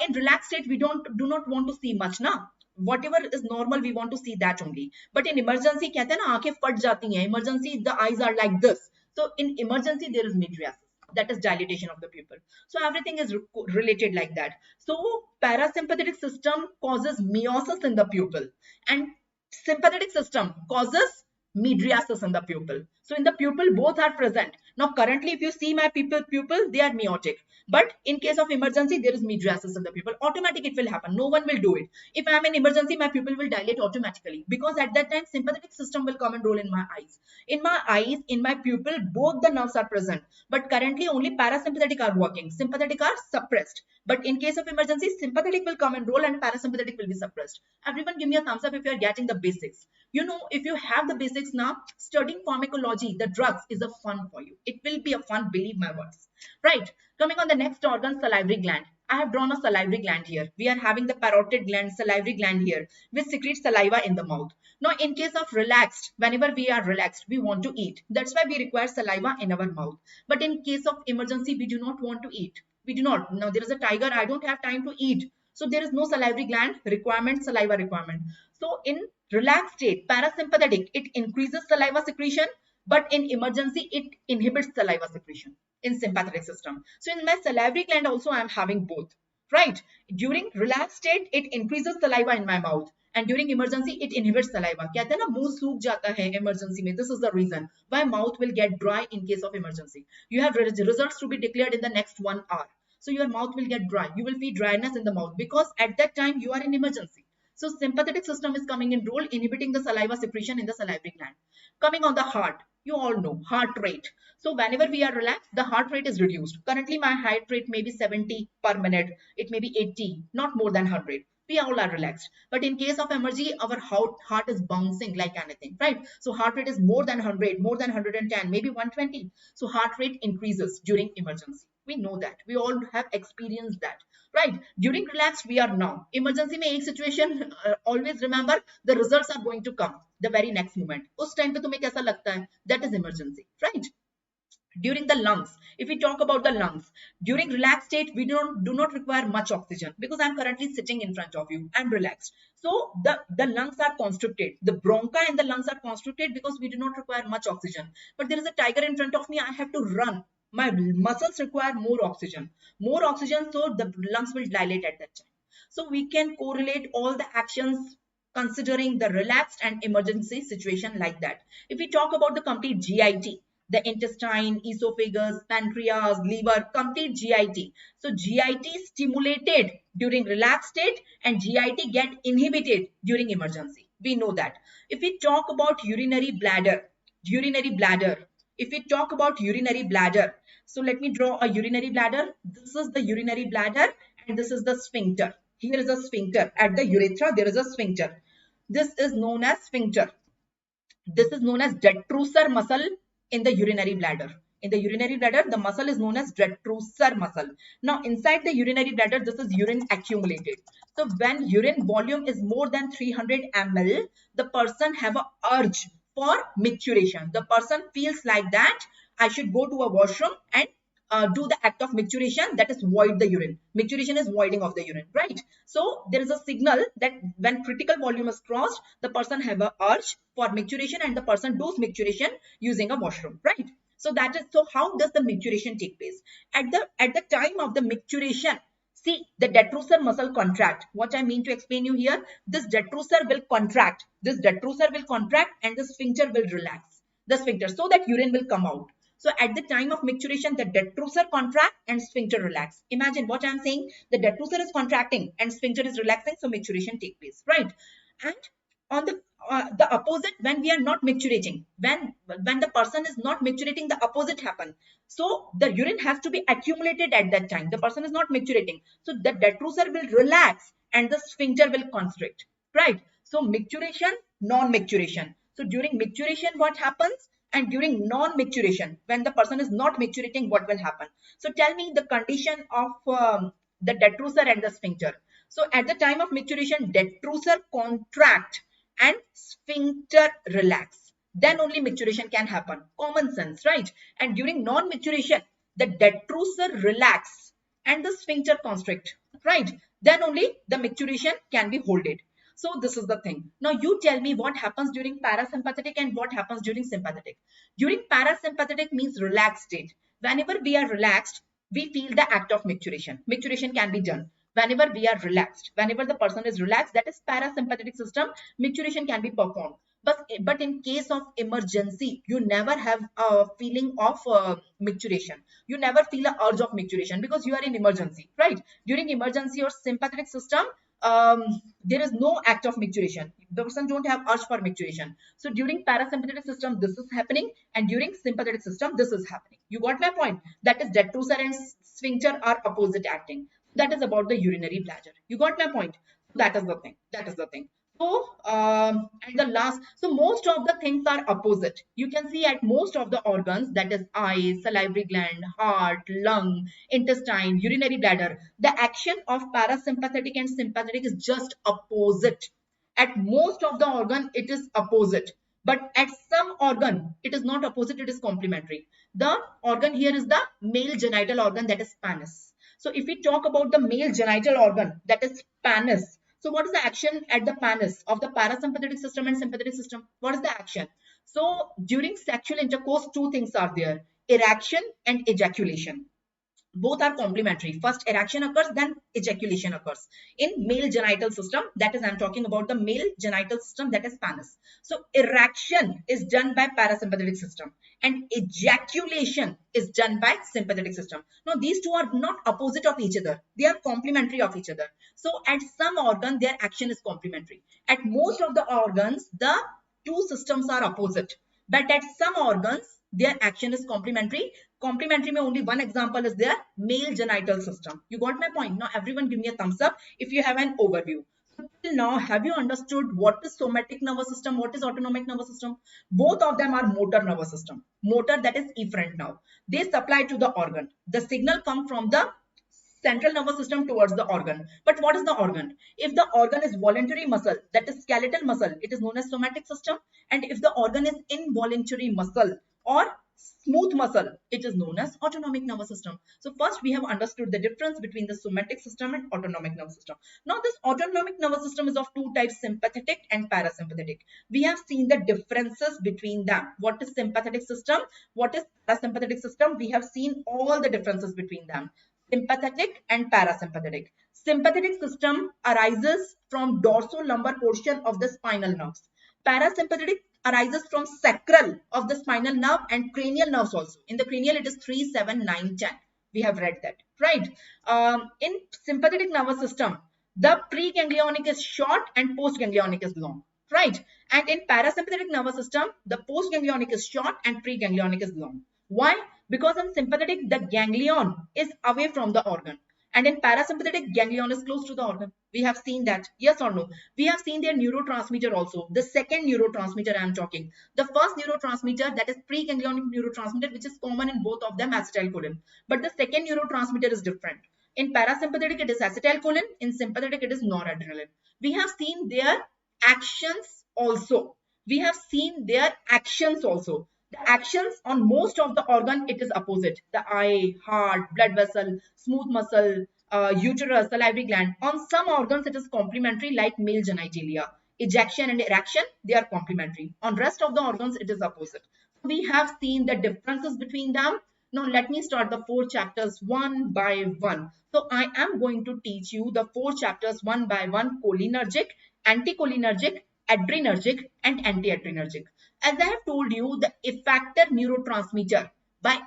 In relaxed state, we do not want to see much, na? Whatever is normal, we want to see that only. But in emergency, कहते हैं ना, आंखें फट जाती हैं. Emergency, the eyes are like this. So in emergency, there is mydriasis. That is dilatation of the pupil. So everything is related like that. So parasympathetic system causes meiosis in the pupil, and sympathetic system causes mydriasis in the pupil. So in the pupil, both are present. Now currently, if you see my pupil, they are meiotic. But in case of emergency, there is mydriasis in the pupil. Automatic it will happen. No one will do it. If I am in emergency, my pupil will dilate automatically, because at that time, sympathetic system will come and roll in my eyes. In my eyes, in my pupil, both the nerves are present. But currently, only parasympathetic are working. Sympathetic are suppressed. But in case of emergency, sympathetic will come and roll and parasympathetic will be suppressed. Everyone give me a thumbs up if you are getting the basics. You know, if you have the basics now, studying pharmacology, the drugs is a fun for you. It will be a fun, believe my words. Right. Coming on the next organ, salivary gland. I have drawn a salivary gland here. We are having the parotid gland, salivary gland here, which secretes saliva in the mouth. Now, in case of relaxed, whenever we are relaxed, we want to eat. That's why we require saliva in our mouth. But in case of emergency, we do not want to eat. We do not. Now, there is a tiger. I don't have time to eat. So, there is no salivary gland requirement, saliva requirement. So, in relaxed state, parasympathetic, it increases saliva secretion. But in emergency, it inhibits saliva secretion in sympathetic system. So in my salivary gland also, I am having both, right? During relaxed state, it increases saliva in my mouth. And during emergency, it inhibits saliva. कहते हैं ना, मुंह सूख जाता है emergency में. This is the reason why mouth will get dry in case of emergency. You have results to be declared in the next 1 hour. So your mouth will get dry. You will feel dryness in the mouth because at that time you are in emergency. So sympathetic system is coming in role, inhibiting the saliva secretion in the salivary gland. Coming on the heart, you all know heart rate. So whenever we are relaxed, the heart rate is reduced. Currently, my heart rate may be 70 per minute. It may be 80, not more than 100. We all are relaxed. But in case of emergency, our heart is bouncing like anything, right? So heart rate is more than 100, more than 110, maybe 120. So heart rate increases during emergency. We know that. We all have experienced that, right? During relaxed, we are now. Emergency में एक situation, always remember the results are going to come the very next moment. उस time पे तुम्हें कैसा लगता है? That is emergency, right? During the lungs, if we talk about the lungs, during relaxed state, we do not require much oxygen because I'm currently sitting in front of you. I'm relaxed. So the lungs are constricted. The bronchi in the lungs are constricted because we do not require much oxygen. But there is a tiger in front of me. I have to run. My muscles require more oxygen. More oxygen, so the lungs will dilate at that time. So we can correlate all the actions considering the relaxed and emergency situation like that. If we talk about the complete GIT, the intestine, esophagus, pancreas, liver, complete GIT. So GIT stimulated during relaxed state and GIT get inhibited during emergency. We know that. If we talk about urinary bladder, if we talk about urinary bladder, so let me draw a urinary bladder. This is the urinary bladder and this is the sphincter. Here is a sphincter. At the urethra, there is a sphincter. This is known as sphincter. This is known as detrusor muscle in the urinary bladder. In the urinary bladder, the muscle is known as detrusor muscle. Now, inside the urinary bladder, this is urine accumulated. So, when urine volume is more than 300 ml, the person have an urge for micturition. The person feels like that I should go to a washroom and do the act of micturition, that is void the urine. Micturition is voiding of the urine, right? So there is a signal that when critical volume is crossed, the person have a urge for micturition and the person does micturition using a washroom, right? So that is, so how does the micturition take place? At the time of the micturition, see the detrusor muscle contract. What I mean to explain you here, this detrusor will contract. This detrusor will contract and the sphincter will relax. The sphincter, so that urine will come out. So at the time of micturition, the detrusor contract and sphincter relax. Imagine what I'm saying. The detrusor is contracting and sphincter is relaxing. So micturition takes place, right? And On the opposite, when we are not micturating, when the person is not micturating, the opposite happen. So the urine has to be accumulated at that time. The person is not micturating, so the detrusor will relax and the sphincter will constrict, right? So micturation, non-micturation. So during micturation, what happens? And during non-micturation, when the person is not micturating, what will happen? So tell me the condition of the detrusor and the sphincter. So at the time of micturation, detrusor contract and sphincter relax. Then only micturation can happen. Common sense, right? And during non-micturation, the detrusor relax and the sphincter constrict, right? Then only the micturation can be holded. So this is the thing. Now you tell me what happens during parasympathetic and what happens during sympathetic. During parasympathetic means relaxed state. Whenever we are relaxed, we feel the act of micturation. Micturation can be done whenever we are relaxed. Whenever the person is relaxed, that is parasympathetic system, micturation can be performed. But in case of emergency, you never have a feeling of micturation. You never feel an urge of micturation because you are in emergency, right? During emergency or sympathetic system, there is no act of micturation. The person don't have urge for micturation. So during parasympathetic system, this is happening, and during sympathetic system, this is happening. You got my point? That is detrusor and sphincter are opposite acting. That is about the urinary bladder. You got my point? That is the thing. That is the thing. So, and the last, so most of the things are opposite. You can see at most of the organs, that is eye, salivary gland, heart, lung, intestine, urinary bladder, the action of parasympathetic and sympathetic is just opposite. At most of the organ, it is opposite. But at some organ, it is not opposite, it is complementary. The organ here is the male genital organ, that is penis. So if we talk about the male genital organ, that is penis. So what is the action at the penis of the parasympathetic system and sympathetic system? What is the action? So during sexual intercourse, two things are there: erection and ejaculation. Both are complementary. First erection occurs, then ejaculation occurs in male genital system. That is, I'm talking about the male genital system, that is penis. So erection is done by parasympathetic system and ejaculation is done by sympathetic system. Now these two are not opposite of each other, they are complementary of each other. So at some organ their action is complementary. At most of the organs the two systems are opposite, but at some organs their action is complementary. Complementary में only one example is there, male genital system. You got my point? Now everyone give me a thumbs up if you have an overview. So till now, have you understood what is somatic nervous system, what is autonomic nervous system? Both of them are motor nervous system. Motor, that is efferent nerve. They supply to the organ. The signal come from the central nervous system towards the organ. But what is the organ? If the organ is voluntary muscle, that is skeletal muscle, it is known as somatic system. And if the organ is involuntary muscle or smooth muscle, it is known as autonomic nervous system. So first we have understood the difference between the somatic system and autonomic nervous system. Now this autonomic nervous system is of two types, sympathetic and parasympathetic. We have seen the differences between them. What is sympathetic system? What is parasympathetic system? We have seen all the differences between them. Sympathetic and parasympathetic. Sympathetic system arises from dorsolateral portion of the spinal nerves. Parasympathetic arises from sacral of the spinal nerve and cranial nerves also. In the cranial, it is 3, 7, 9, 10. We have read that, right? In sympathetic nervous system, the preganglionic is short and postganglionic is long, right? And in parasympathetic nervous system, the postganglionic is short and preganglionic is long. Why? Because in sympathetic, the ganglion is away from the organ. And in parasympathetic, ganglion is close to the organ. We have seen that. Yes or no? We have seen their neurotransmitter also. The second neurotransmitter I am talking. The first neurotransmitter, that is preganglionic neurotransmitter, which is common in both of them, acetylcholine. But the second neurotransmitter is different. In parasympathetic, it is acetylcholine. In sympathetic, it is noradrenaline. We have seen their actions also. We have seen their actions also. The actions on most of the organ, it is opposite. The eye, heart, blood vessel, smooth muscle, uterus, salivary gland. On some organs, it is complementary like male genitalia. Ejection and erection, they are complementary. On rest of the organs, it is opposite. We have seen the differences between them. Now, let me start the 4 chapters one by one. So, I am going to teach you the 4 chapters one by one: cholinergic, anticholinergic, adrenergic, and antiadrenergic. As I have told you, the effector neurotransmitter, by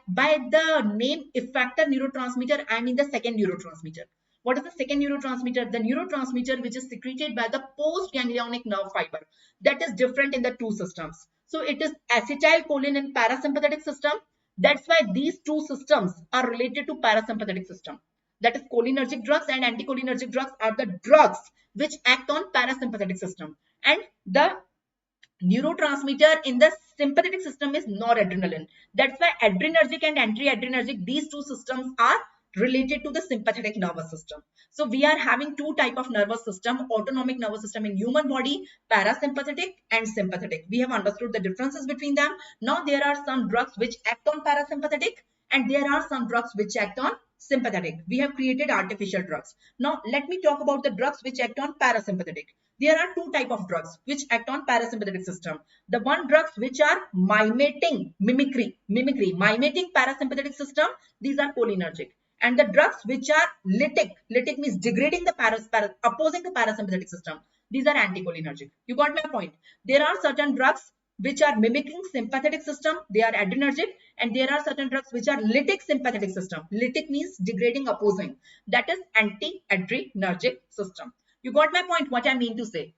the name effector neurotransmitter, I mean the second neurotransmitter. What is the second neurotransmitter? The neurotransmitter which is secreted by the postganglionic nerve fiber. That is different in the two systems. So it is acetylcholine in parasympathetic system. That's why these two systems are related to parasympathetic system. That is cholinergic drugs and anticholinergic drugs are the drugs which act on parasympathetic system. And the neurotransmitter in the sympathetic system is noradrenaline. That's why adrenergic and antiadrenergic, these two systems are related to the sympathetic nervous system. So we are having two type of nervous system, autonomic nervous system in human body, parasympathetic and sympathetic. We have understood the differences between them. Now there are some drugs which act on parasympathetic and there are some drugs which act on sympathetic. We have created artificial drugs. Now let me talk about the drugs which act on parasympathetic. There are two type of drugs which act on parasympathetic system. The one drugs which are mimicking parasympathetic system, these are cholinergic. And the drugs which are lytic means degrading the opposing the parasympathetic system, these are anticholinergic. You got my point? There are certain drugs which are mimicking sympathetic system, they are adrenergic, and there are certain drugs which are lytic sympathetic system. Lytic means degrading opposing, that is anti-adrenergic system. You got my point, what I mean to say?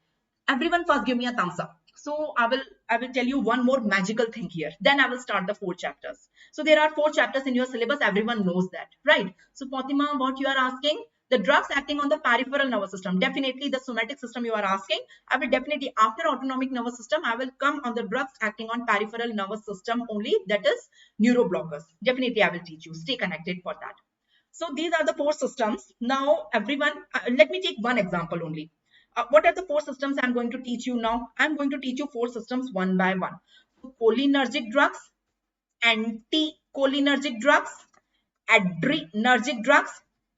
Everyone first give me a thumbs up. So I will tell you one more magical thing here. Then I will start the 4 chapters. So there are 4 chapters in your syllabus. Everyone knows that, right? So Fatima, what you are asking? The drugs acting on the peripheral nervous system. Definitely the somatic system you are asking. I will definitely, after autonomic nervous system, I will come on the drugs acting on peripheral nervous system only. That is neuroblockers. Definitely I will teach you. Stay connected for that. So these are the 4 systems. Now everyone, let me take one example only. What are the 4 systems I'm going to teach you now? I'm going to teach you 4 systems one by one. So cholinergic drugs, anticholinergic drugs, adrenergic drugs,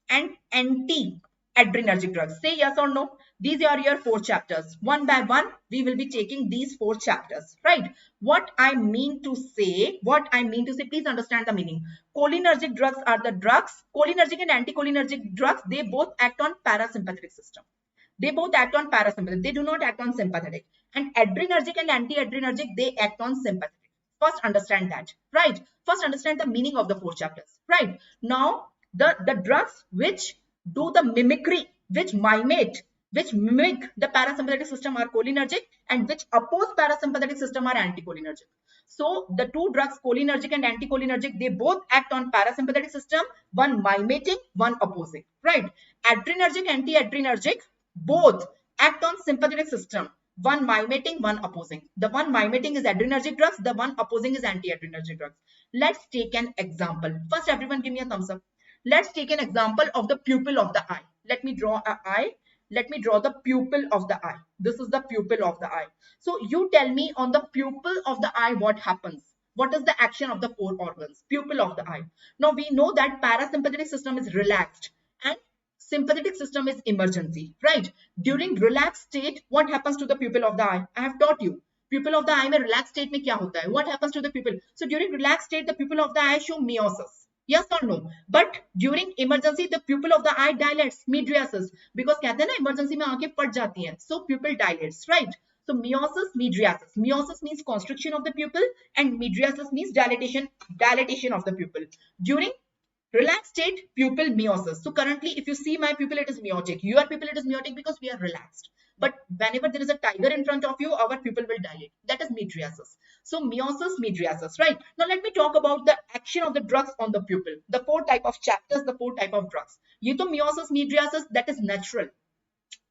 and anti-adrenergic drugs. Say yes or no. These are your 4 chapters. One by one, we will be taking these 4 chapters, right? What I mean to say, please understand the meaning. Cholinergic drugs are the drugs, cholinergic and anticholinergic drugs, they both act on parasympathetic system. They both act on parasympathetic. They do not act on sympathetic. And adrenergic and anti-adrenergic, they act on sympathetic. First understand that, right? First understand the meaning of the 4 chapters, right? Now, the drugs which do the mimicry, which mimic the parasympathetic system are cholinergic, and which oppose parasympathetic system are anticholinergic. So the two drugs, cholinergic and anticholinergic, they both act on parasympathetic system, one mimicking, one opposing, right? Adrenergic, anti-adrenergic, both act on sympathetic system, one mimicking, one opposing. The one mimicking is adrenergic drugs, the one opposing is anti-adrenergic drugs. Let's take an example. First, everyone give me a thumbs up. Let's take an example of the pupil of the eye. Let me draw an eye. Let me draw the pupil of the eye. This is the pupil of the eye. So you tell me on the pupil of the eye what happens. What is the action of the 4 organs? Pupil of the eye. Now we know that parasympathetic system is relaxed and sympathetic system is emergency, right? During relaxed state, what happens to the pupil of the eye? I have taught you. Pupil of the eye में relaxed state में क्या होता है? What happens to the pupil? So during relaxed state, the pupil of the eye show meiosis. Yes or no? But during emergency, the pupil of the eye dilates, mydriasis. Because कहते हैं ना emergency में आंखें फट जाती हैं. So pupil dilates, right? So meiosis, mydriasis. Meiosis means constriction of the pupil and mydriasis means dilatation of the pupil. During relaxed state, pupil meiosis. So currently, if you see my pupil, it is meiotic. Your pupil, it is meiotic because we are relaxed. But whenever there is a tiger in front of you, our pupil will dilate. That is mydriasis. So meiosis, mydriasis, right? Now let me talk about the action of the drugs on the pupil. The 4 type of chapters, the 4 type of drugs. ये तो meiosis, mydriasis, that is natural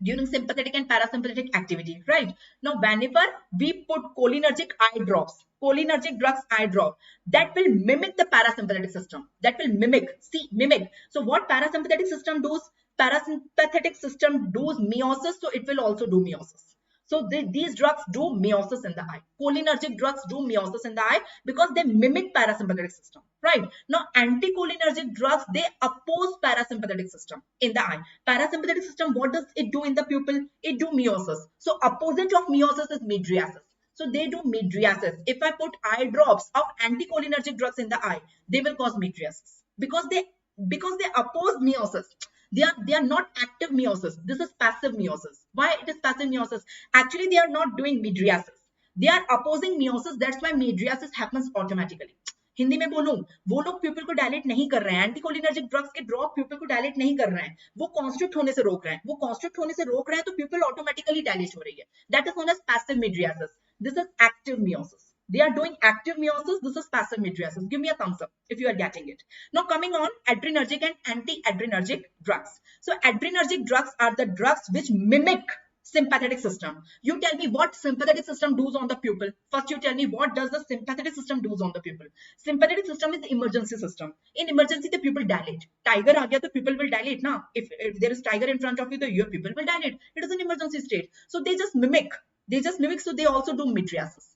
during sympathetic and parasympathetic activity, right? Now, whenever we put cholinergic eye drops, cholinergic drugs eye drop, that will mimic the parasympathetic system. That will mimic. So what parasympathetic system does? Parasympathetic system does meiosis, so it will also do meiosis. So these drugs do meiosis in the eye. Cholinergic drugs do meiosis in the eye because they mimic parasympathetic system, right? Now, anticholinergic drugs, they oppose parasympathetic system in the eye. Parasympathetic system, what does it do in the pupil? It do meiosis. So opposite of meiosis is mydriasis. So they do mydriasis. If I put eye drops of anticholinergic drugs in the eye, they will cause mydriasis because they oppose meiosis. They are not active meiosis. This is passive meiosis. Why it is passive meiosis? Actually, they are not doing mydriasis. They are opposing meiosis. That's why mydriasis happens automatically. Hindi में बोलूं, वो लोग प्यूपिल को dilate नहीं कर रहे हैं, anticholinergic drugs के ड्रॉप प्यूपिल को डायलेट नहीं कर रहे हैं, वो कॉन्स्ट्रिक्ट होने से रोक रहे हैं, वो कॉन्स्ट्रिक्ट होने से रोक रहे हैं तो प्यूपिल ऑटोमेटिकली डायलेट हो रही है, that is known as passive midriasis. This is active meiosis. They are doing active meiosis. This is passive midriasis. Give me a thumbs up if you are getting it. Now coming on adrenergic and anti-adrenergic drugs. So adrenergic drugs are the drugs which mimic sympathetic system. You tell me what sympathetic system does on the pupil. First you tell me what does the sympathetic system does on the pupil. Sympathetic system is emergency system. In emergency the pupil dilate. Tiger aa gaya to pupil will dilate na. If there is tiger in front of you, the your pupil will dilate. It is an emergency state. So they just mimic. So they also do midriasis.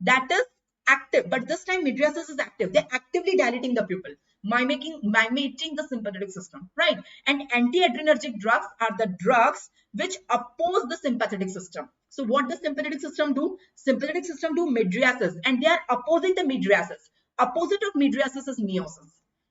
That is active, but this time midriasis is active. They're actively dilating the pupil, mimicking the sympathetic system, right? And anti-adrenergic drugs are the drugs which oppose the sympathetic system. So what does sympathetic system do? Sympathetic system do midriasis, and they are opposing the midriasis. Opposite of midriasis is meiosis.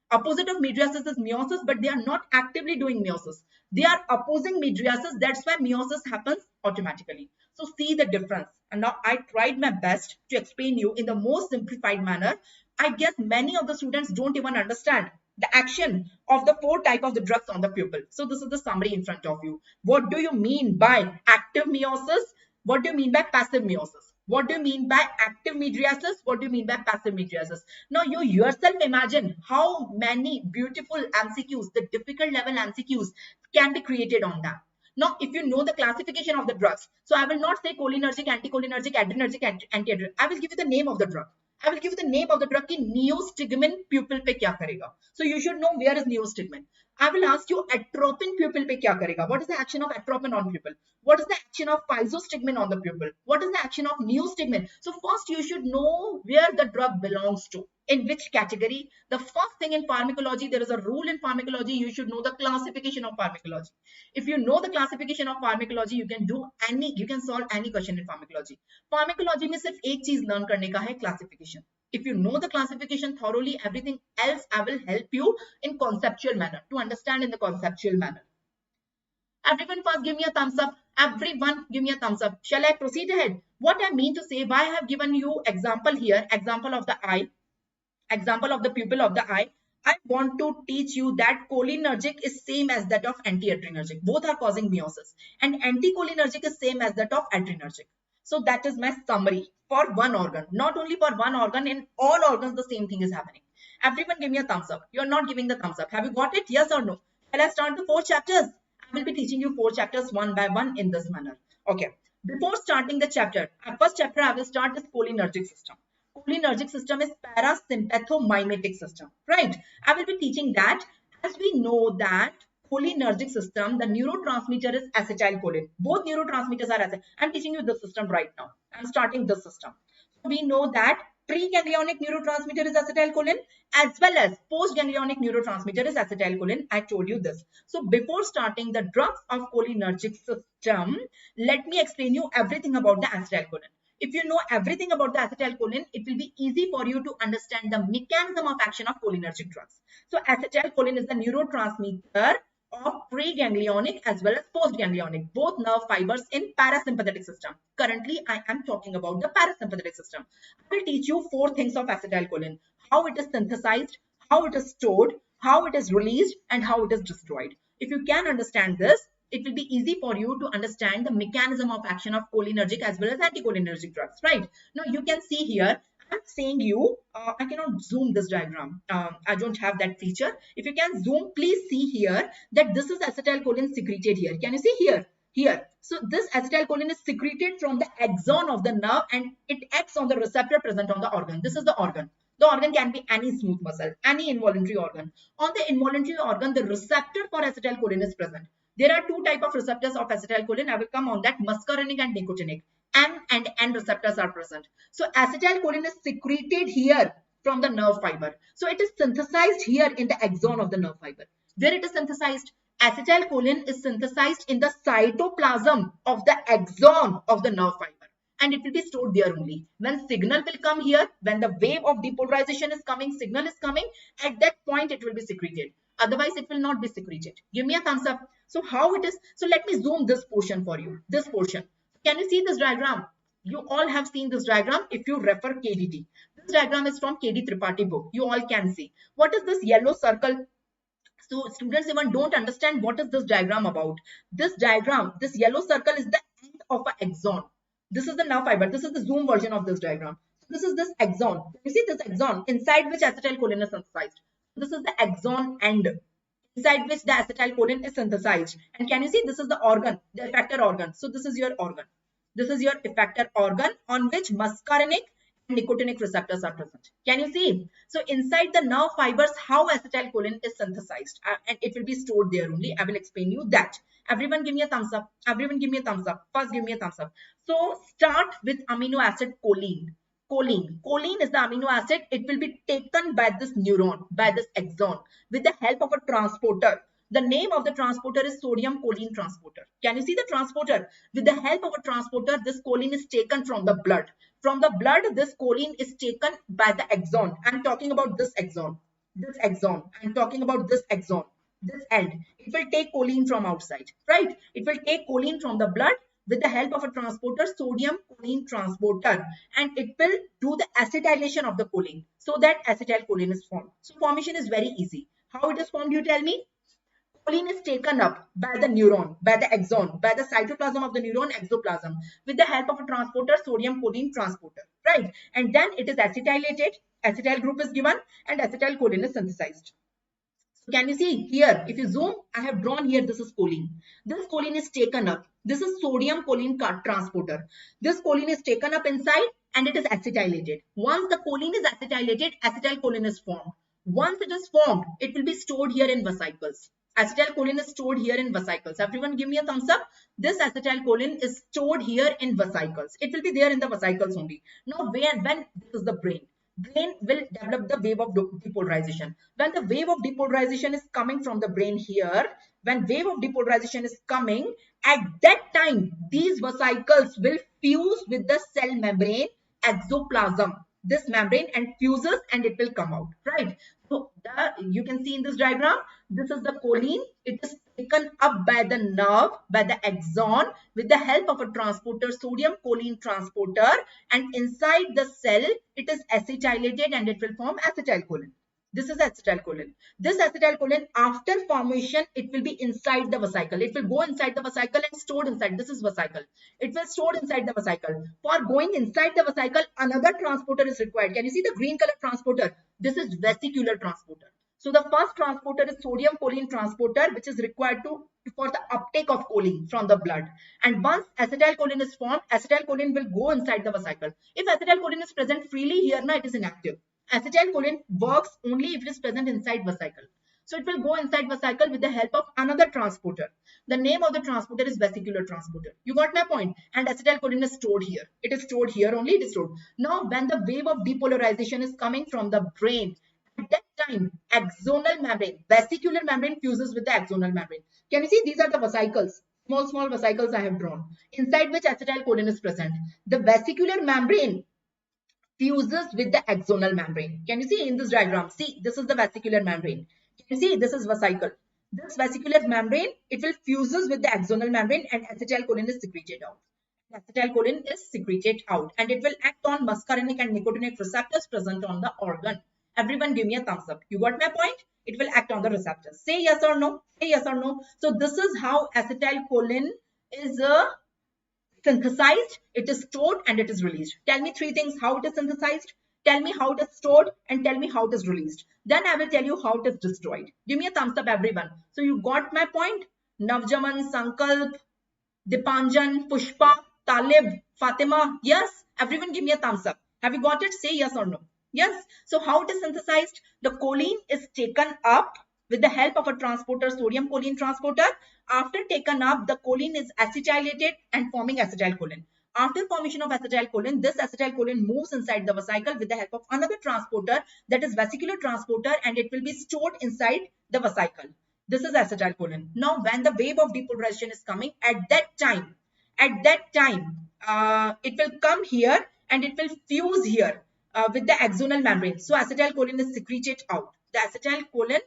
But they are not actively doing meiosis. They are opposing midriasis. That's why meiosis happens automatically. So see the difference. And now I tried my best to explain you in the most simplified manner. I guess many of the students don't even understand the action of the 4 types of the drugs on the pupil. So this is the summary in front of you. What do you mean by active meiosis? What do you mean by passive meiosis? What do you mean by active midriasis? What do you mean by passive midriasis? Now you yourself imagine how many beautiful MCQs, the difficult level MCQs can be created on that. Now, if you know the classification of the drugs, so I will not say cholinergic, anticholinergic, adrenergic, anti-adrenergic. I will give you the name of the drug. कि neostigmin pupil पे क्या करेगा. So you should know where is neostigmin. I will ask you atropine pupil पे क्या करेगा. What is the action of atropine on pupil? What is the action of physostigmin on the pupil? What is the action of neostigmin? So first you should know where the drug belongs to. In which category? The first thing in pharmacology, there is a rule in pharmacology, you should know the classification of pharmacology. If you know the classification of pharmacology, you can solve any question in pharmacology. Pharmacology में सिर्फ एक चीज learn करने का है, classification. If you know the classification thoroughly, everything else I will help you in conceptual manner, to understand in the conceptual manner. Everyone first give me a thumbs up. Everyone give me a thumbs up. Shall I proceed ahead? What I mean to say, why I have given you example here, example of the eye, example of the pupil of the eye. I want to teach you that cholinergic is same as that of anti-adrenergic. Both are causing meiosis. And anticholinergic is same as that of adrenergic. So that is my summary for one organ. Not only for one organ, in all organs the same thing is happening. Everyone give me a thumbs up. You are not giving the thumbs up. Have you got it? Yes or no? Shall I start the 4 chapters? I will be teaching you 4 chapters one by one in this manner. Okay. Before starting the chapter, first chapter I will start this cholinergic system. Cholinergic system is parasympathomimetic system, right? I will be teaching that. As we know that cholinergic system, the neurotransmitter is acetylcholine. Both neurotransmitters are acetylcholine. I'm teaching you this system right now. I'm starting this system. So we know that preganglionic neurotransmitter is acetylcholine as well as postganglionic neurotransmitter is acetylcholine. I told you this. So before starting the drugs of cholinergic system, let me explain you everything about the acetylcholine. If you know everything about the acetylcholine, it will be easy for you to understand the mechanism of action of cholinergic drugs. So acetylcholine is the neurotransmitter of preganglionic as well as postganglionic, both nerve fibers in parasympathetic system. Currently, I am talking about the parasympathetic system. I will teach you 4 things of acetylcholine: how it is synthesized, how it is stored, how it is released, and how it is destroyed. If you can understand this, it will be easy for you to understand the mechanism of action of cholinergic as well as anticholinergic drugs, right? Now you can see here, I'm saying you, I cannot zoom this diagram. I don't have that feature. If you can zoom, please see here that this is acetylcholine secreted here. Can you see here? Here. So this acetylcholine is secreted from the axon of the nerve and it acts on the receptor present on the organ. This is the organ. The organ can be any smooth muscle, any involuntary organ. On the involuntary organ, the receptor for acetylcholine is present. There are 2 types of receptors of acetylcholine. I will come on that, muscarinic and nicotinic. M and N receptors are present. So acetylcholine is secreted here from the nerve fiber. So it is synthesized here in the axon of the nerve fiber. Where it is synthesized? Acetylcholine is synthesized in the cytoplasm of the axon of the nerve fiber. And it will be stored there only. When signal will come here, when the wave of depolarization is coming, signal is coming, at that point it will be secreted. Otherwise, it will not be secreted. Give me a thumbs up. So how it is? So let me zoom this portion for you. This portion. Can you see this diagram? You all have seen this diagram if you refer KDT. This diagram is from KD Tripathi book. You all can see. What is this yellow circle? So students even don't understand what is this diagram about. This diagram, this yellow circle is the end of an axon. This is the nerve fiber. This is the zoom version of this diagram. This is this axon. You see this axon inside which acetylcholine is synthesized. This is the axon end inside which the acetylcholine is synthesized. And can you see this is the organ, the effector organ. So this is your organ. This is your effector organ on which muscarinic and nicotinic receptors are present. Can you see? So inside the nerve fibers, how acetylcholine is synthesized, and it will be stored there only. I will explain you that. Everyone give me a thumbs up. Everyone give me a thumbs up. First give me a thumbs up. So start with amino acid choline. Choline is the amino acid. It will be taken by this neuron, by this axon, with the help of a transporter. The name of the transporter is sodium choline transporter. Can you see the transporter? With the help of a transporter, this choline is taken from the blood. From the blood, this choline is taken by the axon. I'm talking about this axon. This axon. I'm talking about this axon. This end. It will take choline from outside, right? It will take choline from the blood with the help of a transporter, sodium choline transporter, and it will do the acetylation of the choline so that acetylcholine is formed. So formation is very easy. How it is formed, you tell me? Choline is taken up by the neuron, by the axon, by the cytoplasm of the neuron, exoplasm, with the help of a transporter, sodium choline transporter, right? And then it is acetylated, acetyl group is given, and acetylcholine is synthesized. So can you see here, if you zoom, I have drawn here, this is choline. This choline is taken up. This is sodium choline transporter. This choline is taken up inside and it is acetylated. Once the choline is acetylated, acetylcholine is formed. Once it is formed, it will be stored here in vesicles. Acetylcholine is stored here in vesicles. Everyone give me a thumbs up. This acetylcholine is stored here in vesicles. It will be there in the vesicles only. Now when this is the brain will develop the wave of depolarization. When the wave of depolarization is coming from the brain here, when wave of depolarization is coming, at that time, these vesicles will fuse with the cell membrane exoplasm. This membrane and fuses and it will come out, right? So you can see in this diagram, this is the choline. It is taken up by the nerve, by the axon, with the help of a transporter, sodium choline transporter, and inside the cell, it is acetylated and it will form acetylcholine. This is acetylcholine. This acetylcholine, after formation, it will be inside the vesicle. It will go inside the vesicle and stored inside. This is vesicle. It will stored inside the vesicle. For going inside the vesicle, another transporter is required. Can you see the green color transporter? This is vesicular transporter. So the first transporter is sodium choline transporter, which is required for the uptake of choline from the blood. And once acetylcholine is formed, acetylcholine will go inside the vesicle. If acetylcholine is present freely here, now it is inactive. Acetylcholine works only if it is present inside vesicle. So it will go inside vesicle with the help of another transporter. The name of the transporter is vesicular transporter. You got my point? And acetylcholine is stored here. It is stored here only. It is stored. Now, when the wave of depolarization is coming from the brain, at that time, axonal membrane, vesicular membrane fuses with the axonal membrane. Can you see? These are the vesicles. Small vesicles I have drawn, inside which acetylcholine is present. The vesicular membrane fuses with the axonal membrane. Can you see in this diagram? See, this is the vesicular membrane. Can you see? This is vesicle. This vesicular membrane, it will fuses with the axonal membrane and acetylcholine is secreted out. Acetylcholine is secreted out and it will act on muscarinic and nicotinic receptors present on the organ. Everyone give me a thumbs up. You got my point? It will act on the receptors. Say yes or no. Say yes or no. So this is how acetylcholine is synthesized, it is stored and it is released. Tell me three things: how it is synthesized, tell me how it is stored, and tell me how it is released. Then I will tell you how it is destroyed. Give me a thumbs up, everyone. So you got my point? Navjaman, Sankalp, Dipanjan, Pushpa, Talib, Fatima. Yes, everyone give me a thumbs up. Have you got it? Say yes or no. Yes. So how it is synthesized? The choline is taken up with the help of a transporter, sodium choline transporter. After taken up, the choline is acetylated and forming acetylcholine. After formation of acetylcholine, this acetylcholine moves inside the vesicle with the help of another transporter, that is vesicular transporter, and it will be stored inside the vesicle. This is acetylcholine. Now, when the wave of depolarization is coming, at that time, it will come here and it will fuse here with the axonal membrane. So acetylcholine is secreted out. The acetylcholine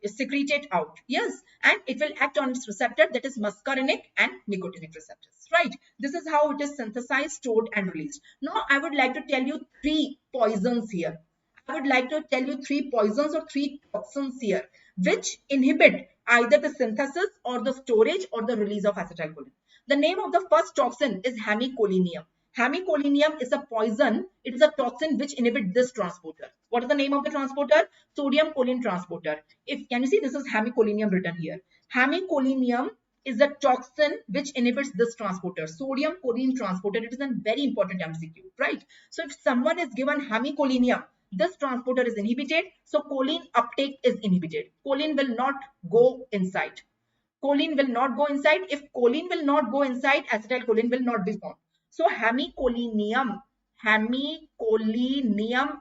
is secreted out. Yes, and it will act on its receptor, that is muscarinic and nicotinic receptors, right? This is how it is synthesized, stored and released. Now I would like to tell you three poisons here. I would like to tell you three poisons or three toxins here which inhibit either the synthesis or the storage or the release of acetylcholine. The name of the first toxin is hemicolinium. Hemicolinium is a poison. It is a toxin which inhibits this transporter. What is the name of the transporter? Sodium choline transporter. If can you see, this is hemicolinium written here. Hemicolinium is a toxin which inhibits this transporter, sodium choline transporter. It is a very important MCQ, right? So if someone is given hemicolinium, this transporter is inhibited, so choline uptake is inhibited. Choline will not go inside. Choline will not go inside. If choline will not go inside, acetylcholine will not be formed. So hemicolinium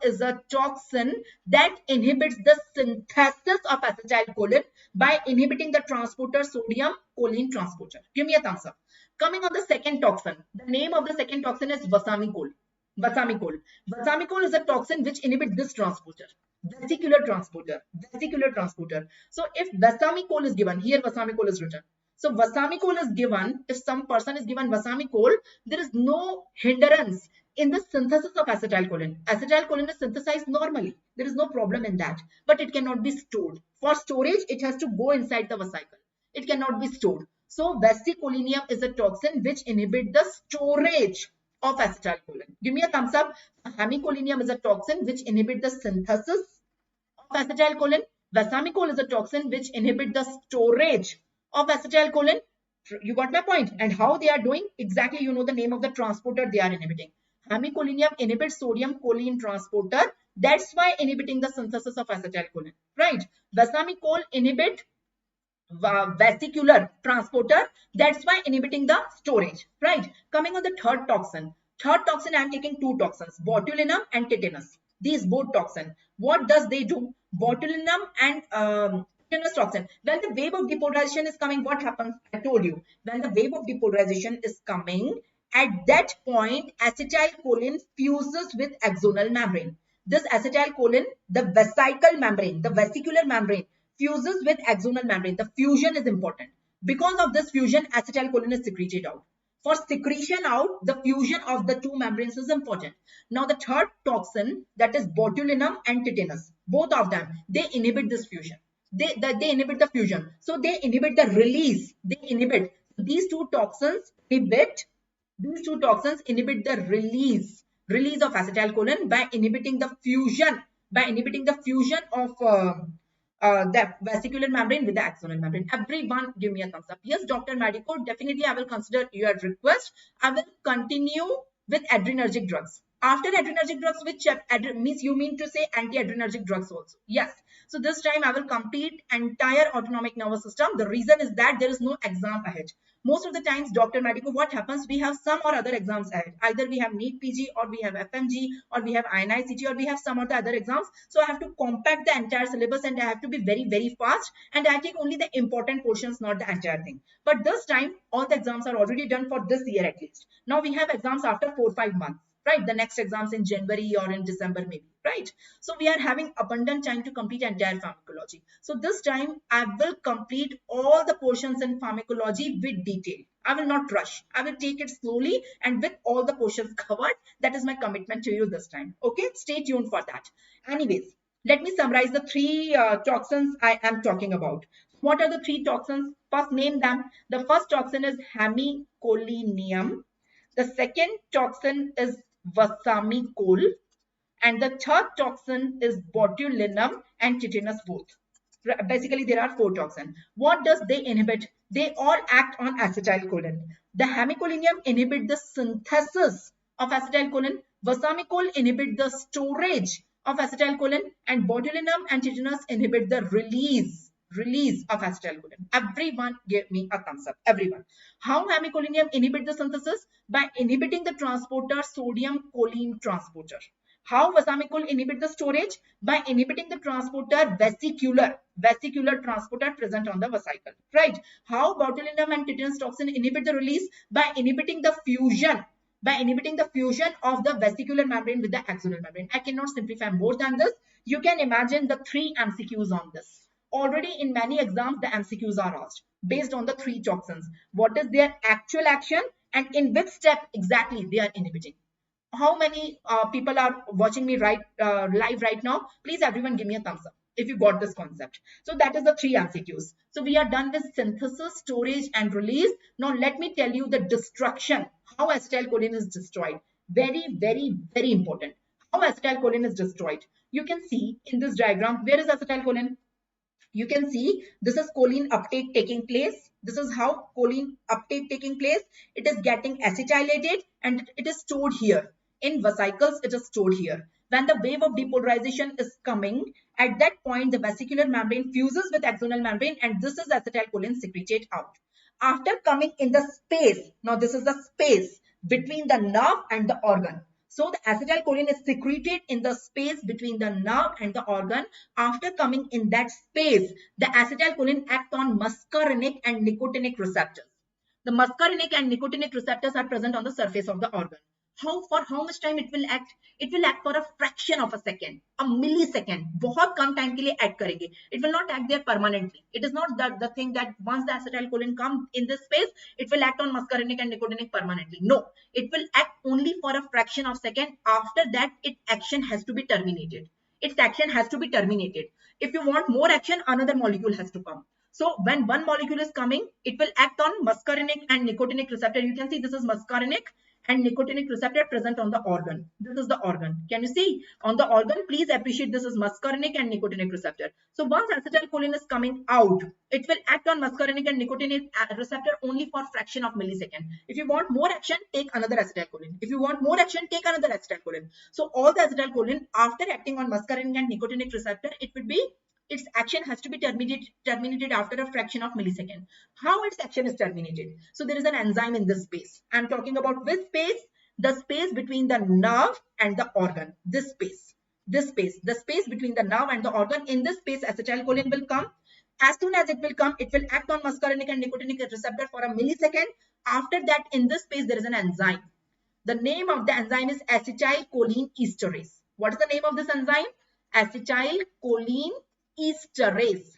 is a toxin that inhibits the synthesis of acetylcholine by inhibiting the transporter sodium choline transporter. Give me a thumbs up. Coming on the second toxin, the name of the second toxin is vasamicol. Vasamicol. Vasamicol is a toxin which inhibits this transporter, vesicular transporter, vesicular transporter. So if vasamicol is given, here vasamicol is written. So vasamicol is given, if some person is given vasamicol, there is no hindrance in the synthesis of acetylcholine. Acetylcholine is synthesized normally. There is no problem in that, but it cannot be stored. For storage, it has to go inside the vesicle. It cannot be stored. So vesicolinium is a toxin which inhibits the storage of acetylcholine. Give me a thumbs up. Hemicolinium is a toxin which inhibits the synthesis of acetylcholine. Vasamicol is a toxin which inhibits the storage of acetylcholine. You got my point. And how they are doing? Exactly, you know the name of the transporter they are inhibiting. Hemicolinium inhibits sodium choline transporter. That's why inhibiting the synthesis of acetylcholine, right? Vasamicol inhibit vesicular transporter. That's why inhibiting the storage, right? Coming on the third toxin. Third toxin, I am taking two toxins, botulinum and tetanus. These both toxin. What does they do? Botulinum and tetanus toxin. When the wave of depolarization is coming, what happens? I told you. When the wave of depolarization is coming, at that point, acetylcholine fuses with axonal membrane. This acetylcholine, the vesicle membrane, the vesicular membrane, fuses with axonal membrane. The fusion is important. Because of this fusion, acetylcholine is secreted out. For secretion out, the fusion of the two membranes is important. Now the third toxin, that is botulinum and tetanus, both of them, they inhibit this fusion. They inhibit the fusion. So they inhibit the release. They inhibit. These two toxins inhibit the release of acetylcholine by inhibiting the fusion of the vesicular membrane with the axonal membrane. Everyone give me a thumbs up. Yes, Dr. Medico, definitely I will consider your request. I will continue with adrenergic drugs. After adrenergic drugs, which means you mean to say anti-adrenergic drugs also. Yes. So this time I will complete entire autonomic nervous system. The reason is that there is no exam ahead. Most of the times, Dr. Medico, what happens? We have some or other exams ahead. Either we have NEET PG or we have FMG or we have INI-CT or we have some of the other exams. So I have to compact the entire syllabus and I have to be very, very fast. And I take only the important portions, not the entire thing. But this time, all the exams are already done for this year at least. Now we have exams after 4-5 months. Right, the next exams in January or in December maybe, right? So we are having abundant time to complete entire pharmacology. So this time I will complete all the portions in pharmacology with detail. I will not rush. I will take it slowly and with all the portions covered. That is my commitment to you this time. Okay, stay tuned for that. Anyways, let me summarize the three toxins I am talking about. What are the three toxins? First, name them. The first toxin is hemicolinium. The second toxin is vasamicol, and the third toxin is botulinum and tetanus both. Basically, there are 4 toxins. What does they inhibit? They all act on acetylcholine. The hemicolinium inhibit the synthesis of acetylcholine. Vasamicol inhibit the storage of acetylcholine, and botulinum and tetanus inhibit the release of acetylcholine. Everyone give me a thumbs up. Everyone. How hemicolinium inhibit the synthesis? By inhibiting the transporter sodium choline transporter. How vasamicol inhibit the storage? By inhibiting the transporter vesicular transporter present on the vesicle. Right? How botulinum and tetanus toxin inhibit the release? By inhibiting the fusion of the vesicular membrane with the axonal membrane. I cannot simplify more than this. You can imagine the 3 MCQs on this. Already in many exams, the MCQs are asked based on the three toxins. What is their actual action and in which step exactly they are inhibiting? How many people are watching me live right now? Please, everyone, give me a thumbs up if you got this concept. So that is the three MCQs. So we are done with synthesis, storage, and release. Now let me tell you the destruction, how acetylcholine is destroyed. Very, very, very important. How acetylcholine is destroyed. You can see in this diagram, where is acetylcholine? You can see this is choline uptake taking place. This is how choline uptake taking place. It is getting acetylated and it is stored here. In vesicles, it is stored here. When the wave of depolarization is coming, at that point, the vesicular membrane fuses with axonal membrane and this is acetylcholine secreted out. After coming in the space, now this is the space between the nerve and the organ. So the acetylcholine is secreted in the space between the nerve and the organ. After coming in that space, the acetylcholine acts on muscarinic and nicotinic receptors. The muscarinic and nicotinic receptors are present on the surface of the organ. For how much time it will act? It will act for a fraction of a second, a millisecond. बहुत कम time के लिए act करेंगे. It will not act there permanently. It is not the thing that once the acetylcholine comes in this space, it will act on muscarinic and nicotinic permanently. No, it will act only for a fraction of a second. After that, its action has to be terminated. Its action has to be terminated. If you want more action, another molecule has to come. So when one molecule is coming, it will act on muscarinic and nicotinic receptor. You can see this is muscarinic and nicotinic receptor present on the organ. This is the organ. Can you see? On the organ, please appreciate this is muscarinic and nicotinic receptor. So once acetylcholine is coming out, it will act on muscarinic and nicotinic receptor only for fraction of millisecond. If you want more action, take another acetylcholine. If you want more action, take another acetylcholine. So all the acetylcholine, after acting on muscarinic and nicotinic receptor, its action has to be terminated after a fraction of millisecond. How its action is terminated? So there is an enzyme in this space. I'm talking about which space? The space between the nerve and the organ. This space, the space between the nerve and the organ. In this space, acetylcholine will come. As soon as it will come, it will act on muscarinic and nicotinic receptor for a millisecond. After that, in this space, there is an enzyme. The name of the enzyme is acetylcholine esterase. What is the name of this enzyme? Acetylcholine esterase.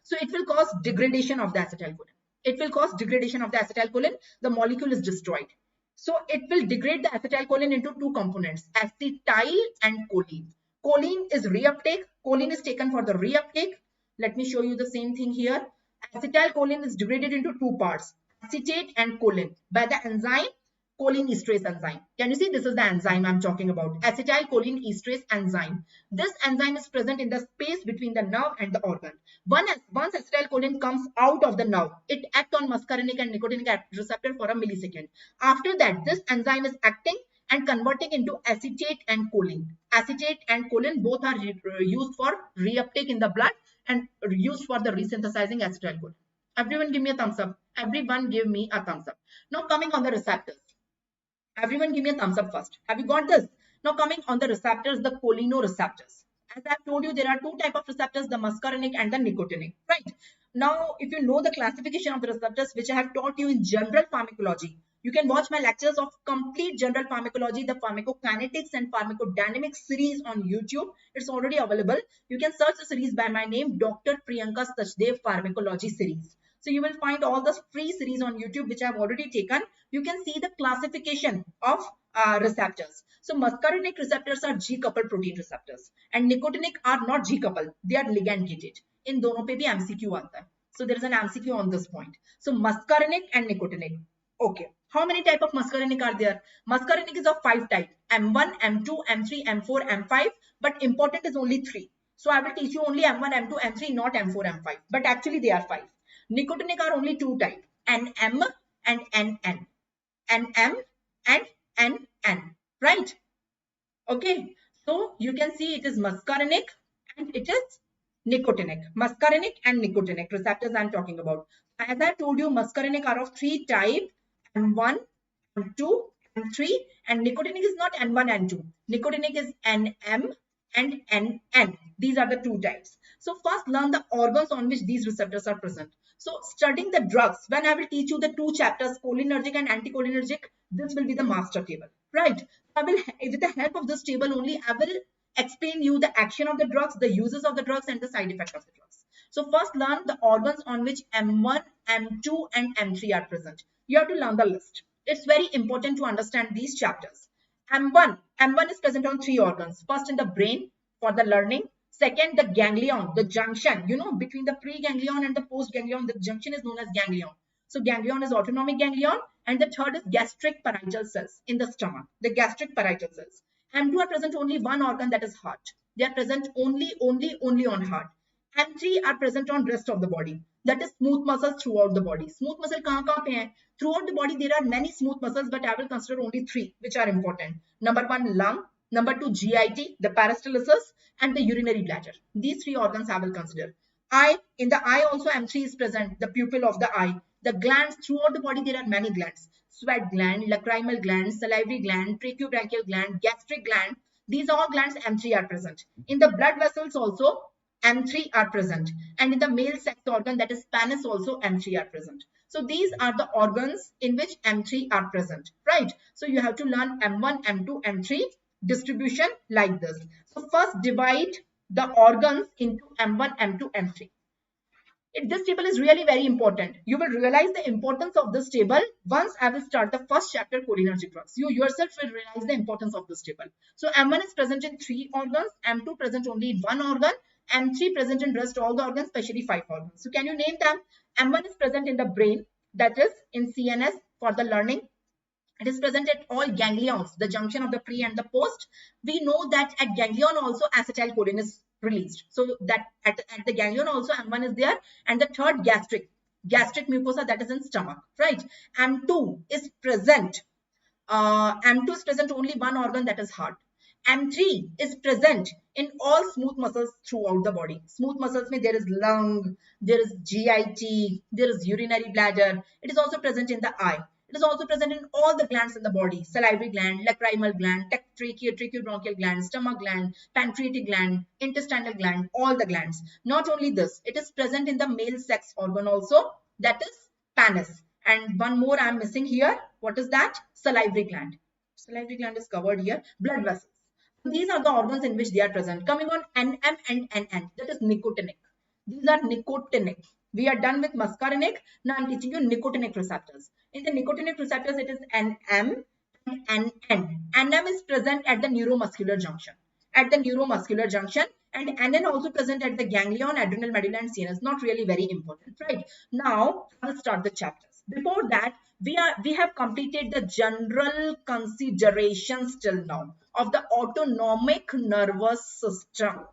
So it will cause degradation of the acetylcholine. The molecule is destroyed. So it will degrade the acetylcholine into two components, acetyl and choline. Choline is reuptake. Choline is taken for the reuptake. Let me show you the same thing here. Acetylcholine is degraded into two parts, acetate and choline, by the enzyme choline esterase enzyme. Can you see? This is the enzyme I'm talking about, acetylcholine esterase enzyme. This enzyme is present in the space between the nerve and the organ. Once acetylcholine comes out of the nerve, it acts on muscarinic and nicotinic receptor for a millisecond. After that, this enzyme is acting and converting into acetate and choline. Acetate and choline both are used for reuptake in the blood and used for the resynthesizing acetylcholine. Everyone give me a thumbs up. Everyone give me a thumbs up. Now coming on the receptors. Everyone give me a thumbs up first. Have you got this? Now coming on the receptors, the cholinereceptors. As I've told you, there are two types of receptors, the muscarinic and the nicotinic, right? Now, if you know the classification of the receptors, which I have taught you in general pharmacology, you can watch my lectures of complete general pharmacology, the pharmacokinetics and pharmacodynamics series on YouTube. It's already available. You can search the series by my name, Dr. Priyanka Sachdev Pharmacology series. So you will find all the free series on YouTube, which I have already taken. You can see the classification of receptors. So muscarinic receptors are G-coupled protein receptors and nicotinic are not G-coupled. They are ligand gated. In दोनों पे भी MCQ आता है. So there is an MCQ on this point. So muscarinic and nicotinic. Okay. How many type of muscarinic are there? Muscarinic is of 5 types. M1, M2, M3, M4, M5. But important is only 3. So I will teach you only M1, M2, M3, not M4, M5. But actually they are 5. Nicotinic are only 2 types, NM and NN. NM and NN, right? Okay, so you can see it is muscarinic and it is nicotinic. Muscarinic and nicotinic receptors I'm talking about. As I told you, muscarinic are of 3 types, M1, M2, M3, and nicotinic is not N1 and 2. Nicotinic is NM and NN. These are the 2 types. So first learn the organs on which these receptors are present. So studying the drugs, when I will teach you the 2 chapters, cholinergic and anticholinergic, this will be the master table, right? I will, with the help of this table only, I will explain you the action of the drugs, the uses of the drugs, and the side effect of the drugs. So first learn the organs on which M1, M2, and M3 are present. You have to learn the list. It's very important to understand these chapters. M1 is present on 3 organs. First in the brain for the learning. Second, the ganglion, the junction, between the preganglion and the postganglion, the junction is known as ganglion. So ganglion is autonomic ganglion, and the third is gastric parietal cells in the stomach, the gastric parietal cells. M2 are present only one organ, that is heart. They are present only on heart. M3 are present on rest of the body, that is smooth muscles throughout the body. Smooth muscle kahan pe hai? Throughout the body there are many smooth muscles, but I will consider only 3 which are important. Number 1, lung. Number 2, GIT, the peristalsis, and the urinary bladder. These 3 organs I will consider. Eye, in the eye also M3 is present, the pupil of the eye. The glands, throughout the body there are many glands. Sweat gland, lacrimal gland, salivary gland, tracheobronchial gland, gastric gland. These all glands M3 are present. In the blood vessels also M3 are present. And in the male sex organ, that is penis, also M3 are present. So these are the organs in which M3 are present, right? So you have to learn M1, M2, M3 distribution like this. So first divide the organs into M1, M2, M3. This table is really very important. You will realize the importance of this table once I will start the first chapter, cholinergic drugs. You yourself will realize the importance of this table. So M1 is present in 3 organs, M2 present only in 1 organ, M3 present in rest all the organs, especially 5 organs. So can you name them? M1 is present in the brain, that is in CNS for the learning. It is present at all ganglions, the junction of the pre and the post. We know that at ganglion also acetylcholine is released. So that at the ganglion also M1 is there. And the third, gastric mucosa, that is in stomach, right? M2 is present. M2 is present only one organ, that is heart. M3 is present in all smooth muscles throughout the body. Smooth muscles mean there is lung, there is GIT, there is urinary bladder. It is also present in the eye. It is also present in all the glands in the body: salivary gland, lacrimal gland, tracheobronchial gland, stomach gland, pancreatic gland, intestinal gland, all the glands. Not only this, it is present in the male sex organ also, that is penis. And one more I am missing here. What is that? Salivary gland. Salivary gland is covered here. Blood vessels. These are the organs in which they are present. Coming on NM and NN, that is nicotinic. These are nicotinic. We are done with muscarinic. Now I'm teaching you nicotinic receptors. In the nicotinic receptors, it is NM and NN. NM is present at the neuromuscular junction. And NN also present at the ganglion, adrenal medulla, and CNS. Not really very important, right? Now let's start the chapters. Before that, we have completed the general considerations till now of the autonomic nervous system.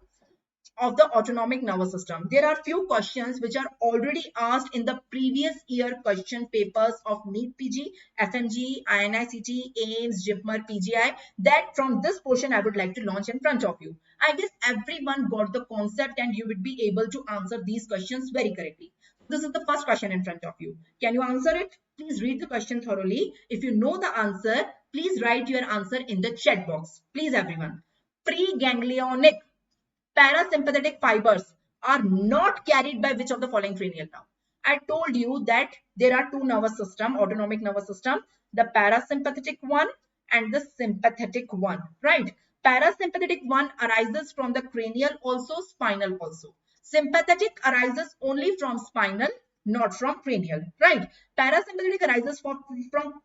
There are few questions which are already asked in the previous year question papers of NEET PG, FMG, INICT, AIMS, JIPMER, PGI. That from this portion I would like to launch in front of you. I guess everyone got the concept and you would be able to answer these questions very correctly. This is the first question in front of you. Can you answer it? Please read the question thoroughly. If you know the answer, please write your answer in the chat box. Please everyone. Preganglionic parasympathetic fibers are not carried by which of the following cranial nerve? I told you that there are 2 nervous systems, autonomic nervous system, the parasympathetic one and the sympathetic one, right? Parasympathetic one arises from the cranial also, spinal also. Sympathetic arises only from spinal, not from cranial, right? Parasympathetic arises from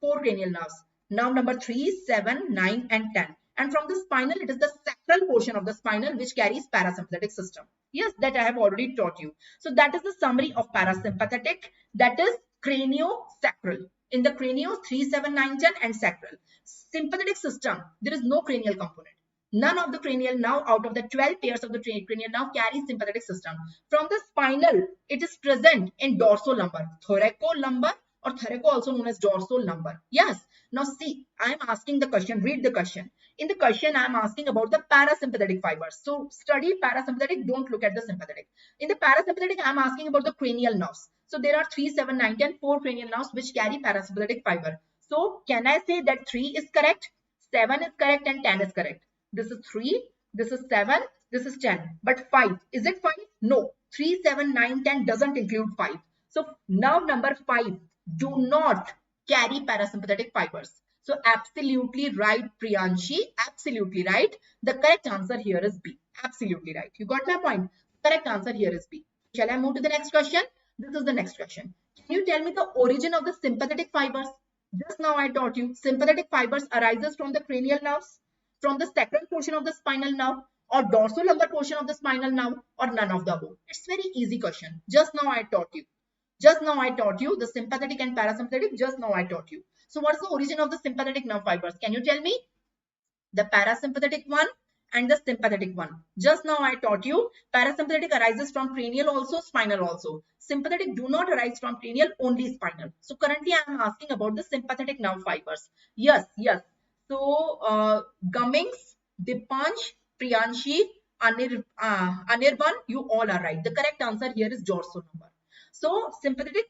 4 cranial nerves. Nerve number 3, 7, 9 and 10. And from the spinal, it is the sacral portion of the spinal which carries parasympathetic system. Yes, that I have already taught you. So that is the summary of parasympathetic, that is craniosacral. In the cranios, 3, 7, 9, 10 and sacral. Sympathetic system, there is no cranial component. None of the cranial nerve out of the 12 pairs of the cranial nerve carries sympathetic system. From the spinal, it is present in dorsolumbar, thoracolumbar, or thoraco also known as dorsal lumbar. Yes. Now see, I am asking the question, read the question. In the question, I am asking about the parasympathetic fibers. So study parasympathetic, don't look at the sympathetic. In the parasympathetic, I am asking about the cranial nerves. So there are 3, 7, 9, 10, 4 cranial nerves which carry parasympathetic fiber. So can I say that 3 is correct, 7 is correct and 10 is correct? This is 3, this is 7, this is 10. But 5, is it 5? No, 3, 7, 9, 10 doesn't include 5. So nerve number 5 do not carry parasympathetic fibers. So absolutely right, Priyanshi. Absolutely right. The correct answer here is B. Absolutely right. You got my point. Correct answer here is B. Shall I move to the next question? This is the next question. Can you tell me the origin of the sympathetic fibers? Just now I taught you sympathetic fibers arises from the cranial nerves, from the sacral portion of the spinal nerve, or dorsolumbar portion of the spinal nerve, or none of the above. It's very easy question. Just now I taught you. Just now I taught you the sympathetic and parasympathetic. Just now I taught you. So what's the origin of the sympathetic nerve fibers? Can you tell me? The parasympathetic one and the sympathetic one. Just now I taught you parasympathetic arises from cranial also, spinal also. Sympathetic do not arise from cranial, only spinal. So currently I am asking about the sympathetic nerve fibers. Yes, yes. So Gummings, Dipansh, Priyanshi, Anirban, you all are right. The correct answer here is dorsolumbar. So sympathetic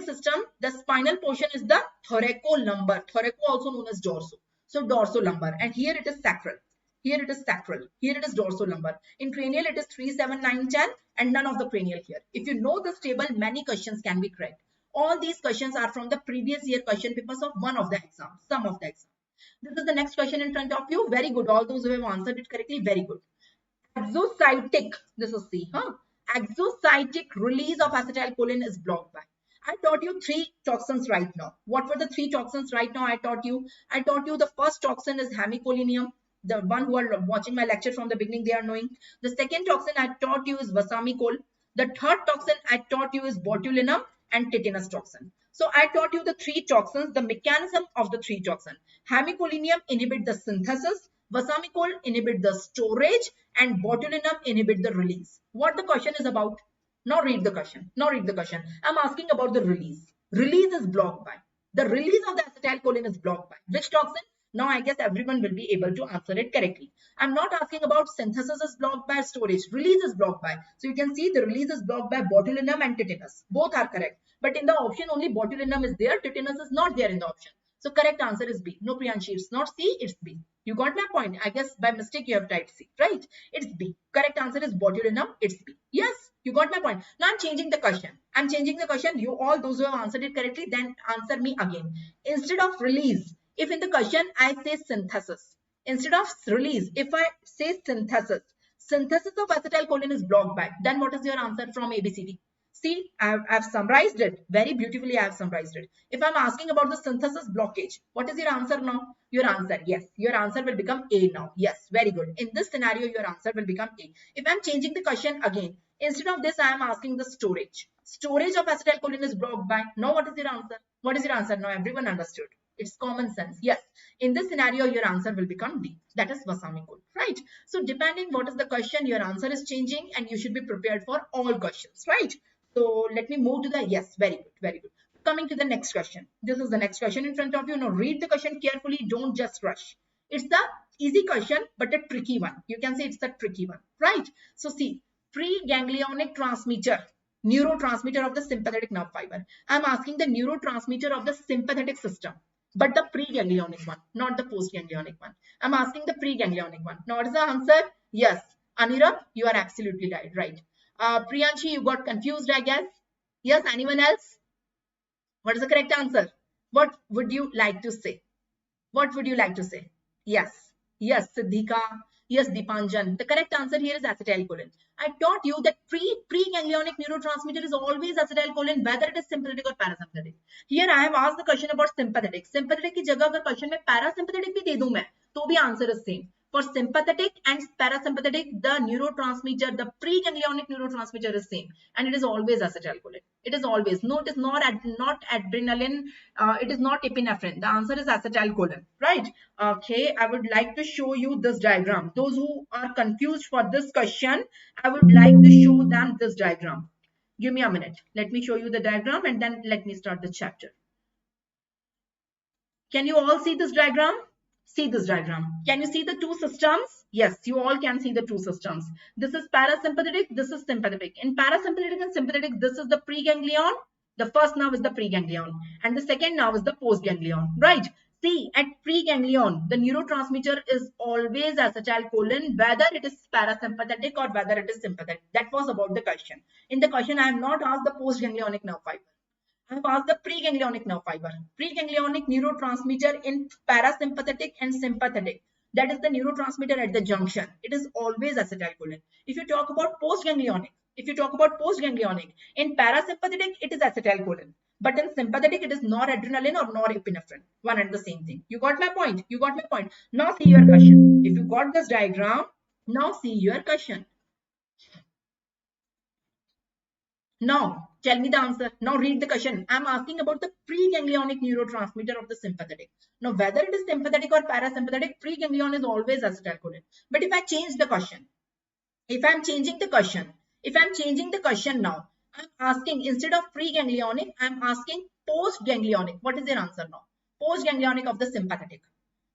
system, the spinal portion is the thoracolumbar. Thoraco also known as dorso. So dorsolumbar, and here it is sacral. Here it is sacral. Here it is dorsolumbar. In cranial, it is 3, 7, 9, 10, and none of the cranial here. If you know this table, many questions can be correct. All these questions are from the previous year question papers of one of the exams, some of the exams. This is the next question in front of you. Very good. All those who have answered it correctly, very good. Exocytic, this is C, huh? Exocytic release of acetylcholine is blocked by. I taught you 3 toxins right now. What were the 3 toxins right now I taught you? I taught you the first toxin is hemicolinium. The one who are watching my lecture from the beginning, they are knowing. The second toxin I taught you is vasamicol. The third toxin I taught you is botulinum and tetanus toxin. So I taught you the 3 toxins, the mechanism of the 3 toxins. Hemicolinium inhibit the synthesis, vasamicol inhibit the storage, and botulinum inhibit the release. What the question is about? Now read the question. Now read the question. I'm asking about the release. Release is blocked by. The release of the acetylcholine is blocked by. Which toxin? Now I guess everyone will be able to answer it correctly. I'm not asking about synthesis is blocked by, storage. Release is blocked by. So you can see the release is blocked by botulinum and tetanus. Both are correct. But in the option only botulinum is there. Tetanus is not there in the option. So correct answer is B. No, Priyanshi, it's not C, it's B. You got my point. I guess by mistake you have typed C, right? It's B. Correct answer is botulinum. It's B. Yes, you got my point. Now I'm changing the question. I'm changing the question. You all those who have answered it correctly, then answer me again. Instead of release, if in the question I say synthesis, instead of release, if I say synthesis of acetylcholine is blocked by, then what is your answer from ABCD? See, I've summarized it very beautifully. I have summarized it. If I'm asking about the synthesis blockage, what is your answer now? Your answer, yes, your answer will become A now. Yes, very good. In this scenario, your answer will become A. If I'm changing the question again, instead of this, I am asking the storage. Storage of acetylcholine is blocked by. Now, what is your answer? What is your answer? Now, everyone understood. It's common sense. Yes. In this scenario, your answer will become D. That is vasamicol, right? So, depending what is the question, your answer is changing, and you should be prepared for all questions, right? So let me move to the yes. Very good. Very good. Coming to the next question. This is the next question in front of you. Now read the question carefully. Don't just rush. It's the easy question, but a tricky one. You can say it's a tricky one, right? So see, preganglionic transmitter, neurotransmitter of the sympathetic nerve fiber. I'm asking the neurotransmitter of the sympathetic system, but the preganglionic one, not the postganglionic one. I'm asking the preganglionic one. Now what is the answer? Yes. Anirudh, you are absolutely right. Right. Priyanshi, you got confused, I guess. Yes, anyone else? What is the correct answer? What would you like to say? What would you like to say? Yes, yes, Siddhika. Yes, Dipanjan. The correct answer here is acetylcholine. I taught you that preganglionic neurotransmitter is always acetylcholine, whether it is sympathetic or parasympathetic. Here I have asked the question about sympathetic. Sympathetic की जगह अगर question में parasympathetic भी दे दूं मैं, तो भी answer is same. For sympathetic and parasympathetic, the neurotransmitter, the preganglionic neurotransmitter is same, and it is always acetylcholine. It is always. No, it is not adrenaline. It is not epinephrine. The answer is acetylcholine, right? Okay, I would like to show you this diagram. Those who are confused for this question, I would like to show them this diagram. Give me a minute. Let me show you the diagram and then let me start the chapter. Can you all see this diagram? See this diagram. Can you see the two systems? Yes, you all can see the two systems. This is parasympathetic, this is sympathetic. In parasympathetic and sympathetic, this is the preganglion. The first nerve is the preganglion and the second nerve is the postganglion, right? See, at preganglion, the neurotransmitter is always acetylcholine, whether it is parasympathetic or whether it is sympathetic. That was about the question. In the question, I have not asked the postganglionic nerve fiber. I've asked the preganglionic nerve fiber, preganglionic neurotransmitter in parasympathetic and sympathetic. That is the neurotransmitter at the junction. It is always acetylcholine. If you talk about postganglionic, in parasympathetic, it is acetylcholine. But in sympathetic, it is noradrenaline or norepinephrine. One and the same thing. You got my point? You got my point. Now see your question. If you got this diagram, now see your question. Now, tell me the answer. Now read the question. I'm asking about the preganglionic neurotransmitter of the sympathetic. Now, whether it is sympathetic or parasympathetic, preganglion is always acetylcholine. But if I change the question, if I'm changing the question now, I'm asking instead of preganglionic, I'm asking postganglionic. What is your answer now? Postganglionic of the sympathetic.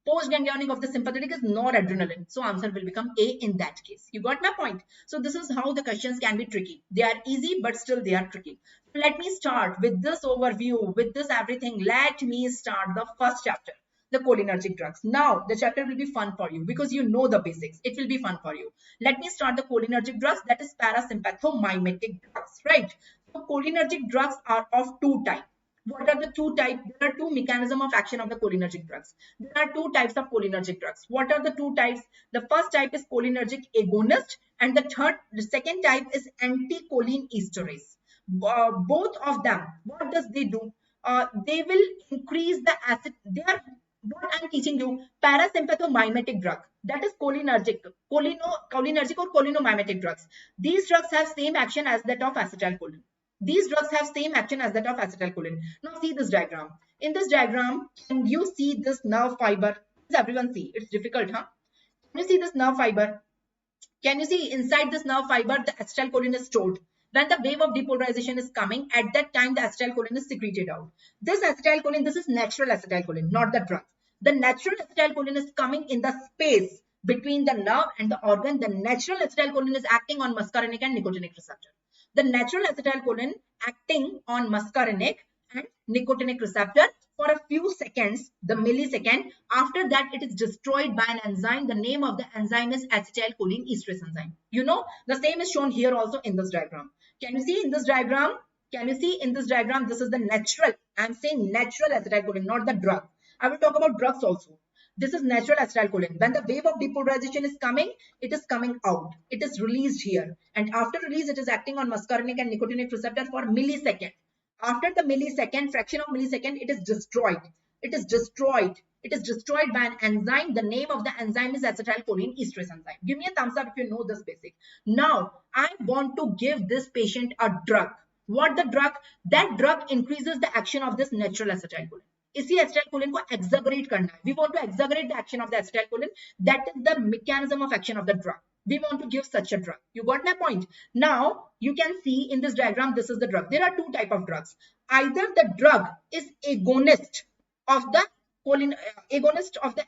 Postganglionic of the sympathetic is noradrenaline. So answer will become A in that case. You got my point? So this is how the questions can be tricky. They are easy, but still they are tricky. Let me start with this overview, with this everything. Let me start the first chapter, the cholinergic drugs. Now the chapter will be fun for you because you know the basics. It will be fun for you. Let me start the cholinergic drugs, that is parasympathomimetic drugs, right? So cholinergic drugs are of two types. What are the two types? There are two mechanisms of action of the cholinergic drugs. There are two types of cholinergic drugs. What are the two types? The first type is cholinergic agonist, and the second type is anticholinesterase. Both of them, what does they do? They will increase the acid. They are what I'm teaching you, parasympathomimetic drug. That is cholinergic or cholinomimetic drugs. These drugs have same action as that of acetylcholine. These drugs have same action as that of acetylcholine. Now see this diagram. In this diagram, can you see this nerve fiber? Does everyone see? It's difficult, huh? Can you see this nerve fiber? Can you see inside this nerve fiber, the acetylcholine is stored. When the wave of depolarization is coming, at that time the acetylcholine is secreted out. This acetylcholine, this is natural acetylcholine, not the drug. The natural acetylcholine is coming in the space between the nerve and the organ. The natural acetylcholine is acting on muscarinic and nicotinic receptor. The natural acetylcholine acting on muscarinic and nicotinic receptor for a few seconds, the millisecond. After that, it is destroyed by an enzyme. The name of the enzyme is acetylcholinesterase enzyme. You know, the same is shown here also in this diagram. Can you see in this diagram? Can you see in this diagram? This is the natural. I'm saying natural acetylcholine, not the drug. I will talk about drugs also. This is natural acetylcholine. When the wave of depolarization is coming, it is coming out. It is released here. And after release, it is acting on muscarinic and nicotinic receptor for millisecond. After the millisecond, fraction of millisecond, it is destroyed. It is destroyed. It is destroyed by an enzyme. The name of the enzyme is acetylcholinesterase enzyme. Give me a thumbs up if you know this basic. Now, I want to give this patient a drug. What the drug? That drug increases the action of this natural acetylcholine. इसी acetylcholine को exaggerate करना है. We want to exaggerate the action of the acetylcholine. That is the mechanism of action of the drug. We want to give such a drug. You got my point? Now, you can see in this diagram, this is the drug. There are two types of drugs. Either the drug is agonist of the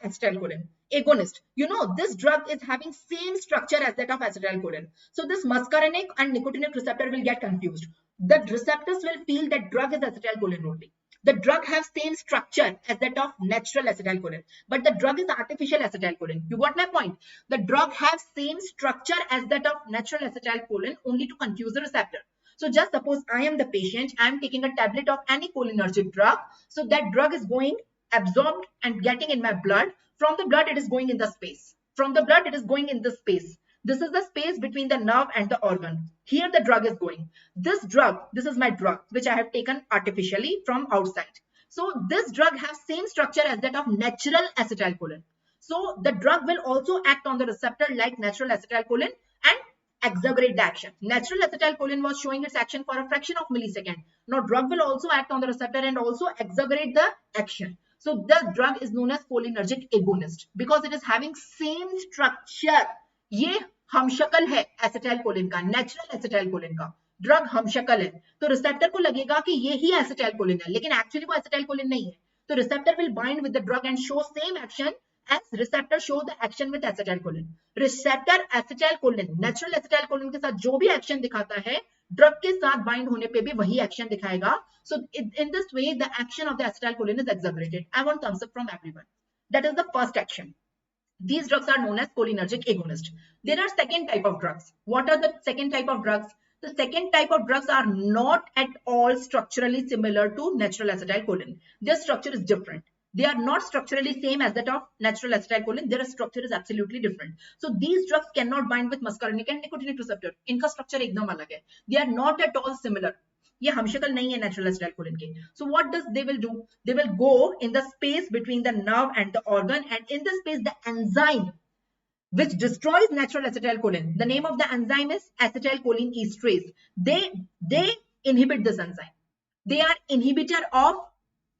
acetylcholine. Agonist. You know, this drug is having same structure as that of acetylcholine. So this muscarinic and nicotinic receptor will get confused. The receptors will feel that drug is acetylcholine only. The drug has same structure as that of natural acetylcholine, but the drug is artificial acetylcholine. You got my point? The drug has same structure as that of natural acetylcholine only to confuse the receptor. So just suppose I am the patient, I am taking a tablet of any cholinergic drug. So that drug is going absorbed and getting in my blood. From the blood, it is going in the space. From the blood, it is going in the space. This is the space between the nerve and the organ. Here the drug is going. This drug, this is my drug, which I have taken artificially from outside. So this drug has same structure as that of natural acetylcholine. So the drug will also act on the receptor like natural acetylcholine and exaggerate the action. Natural acetylcholine was showing its action for a fraction of millisecond. Now drug will also act on the receptor and also exaggerate the action. So the drug is known as cholinergic agonist because it is having same structure. ये हमशक्ल है acetylcholine का, natural acetylcholine का. Drug हमशक्ल है तो receptor को लगेगा कि ये ही एसिटाइलकोलिन है, लेकिन एक्चुअली वो एसिटाइलकोलिन नहीं है. तो receptor will bind with the drug and show same action as receptor show the action with acetylcholine. Receptor acetylcholine, natural acetylcholine के साथ जो भी action दिखाता है, drug के साथ bind होने पे भी वही action दिखाएगा. So in this way, the action of the acetylcholine is exaggerated. I want thumbs up from everyone. That is the first action. These drugs are known as cholinergic agonist. There are second type of drugs. What are the second type of drugs? The second type of drugs are not at all structurally similar to natural acetylcholine. Their structure is different. They are not structurally same as that of natural acetylcholine. Their structure is absolutely different. So these drugs cannot bind with muscarinic and nicotinic receptor. इनका structure एकदम अलग है. They are not at all similar. ये हमशक्ल नहीं है natural acetylcholine के. So what does they will do? They will go in the space between the nerve and the organ, and in this space the enzyme which destroys natural acetylcholine. The name of the enzyme is acetylcholine esterase. They inhibit this enzyme. They are inhibitor of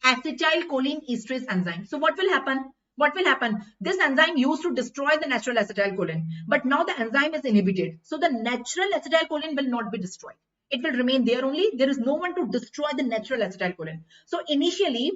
acetylcholine esterase enzyme. So what will happen? What will happen? This enzyme used to destroy the natural acetylcholine, but now the enzyme is inhibited. So the natural acetylcholine will not be destroyed. It will remain there only. There is no one to destroy the natural acetylcholine. So initially,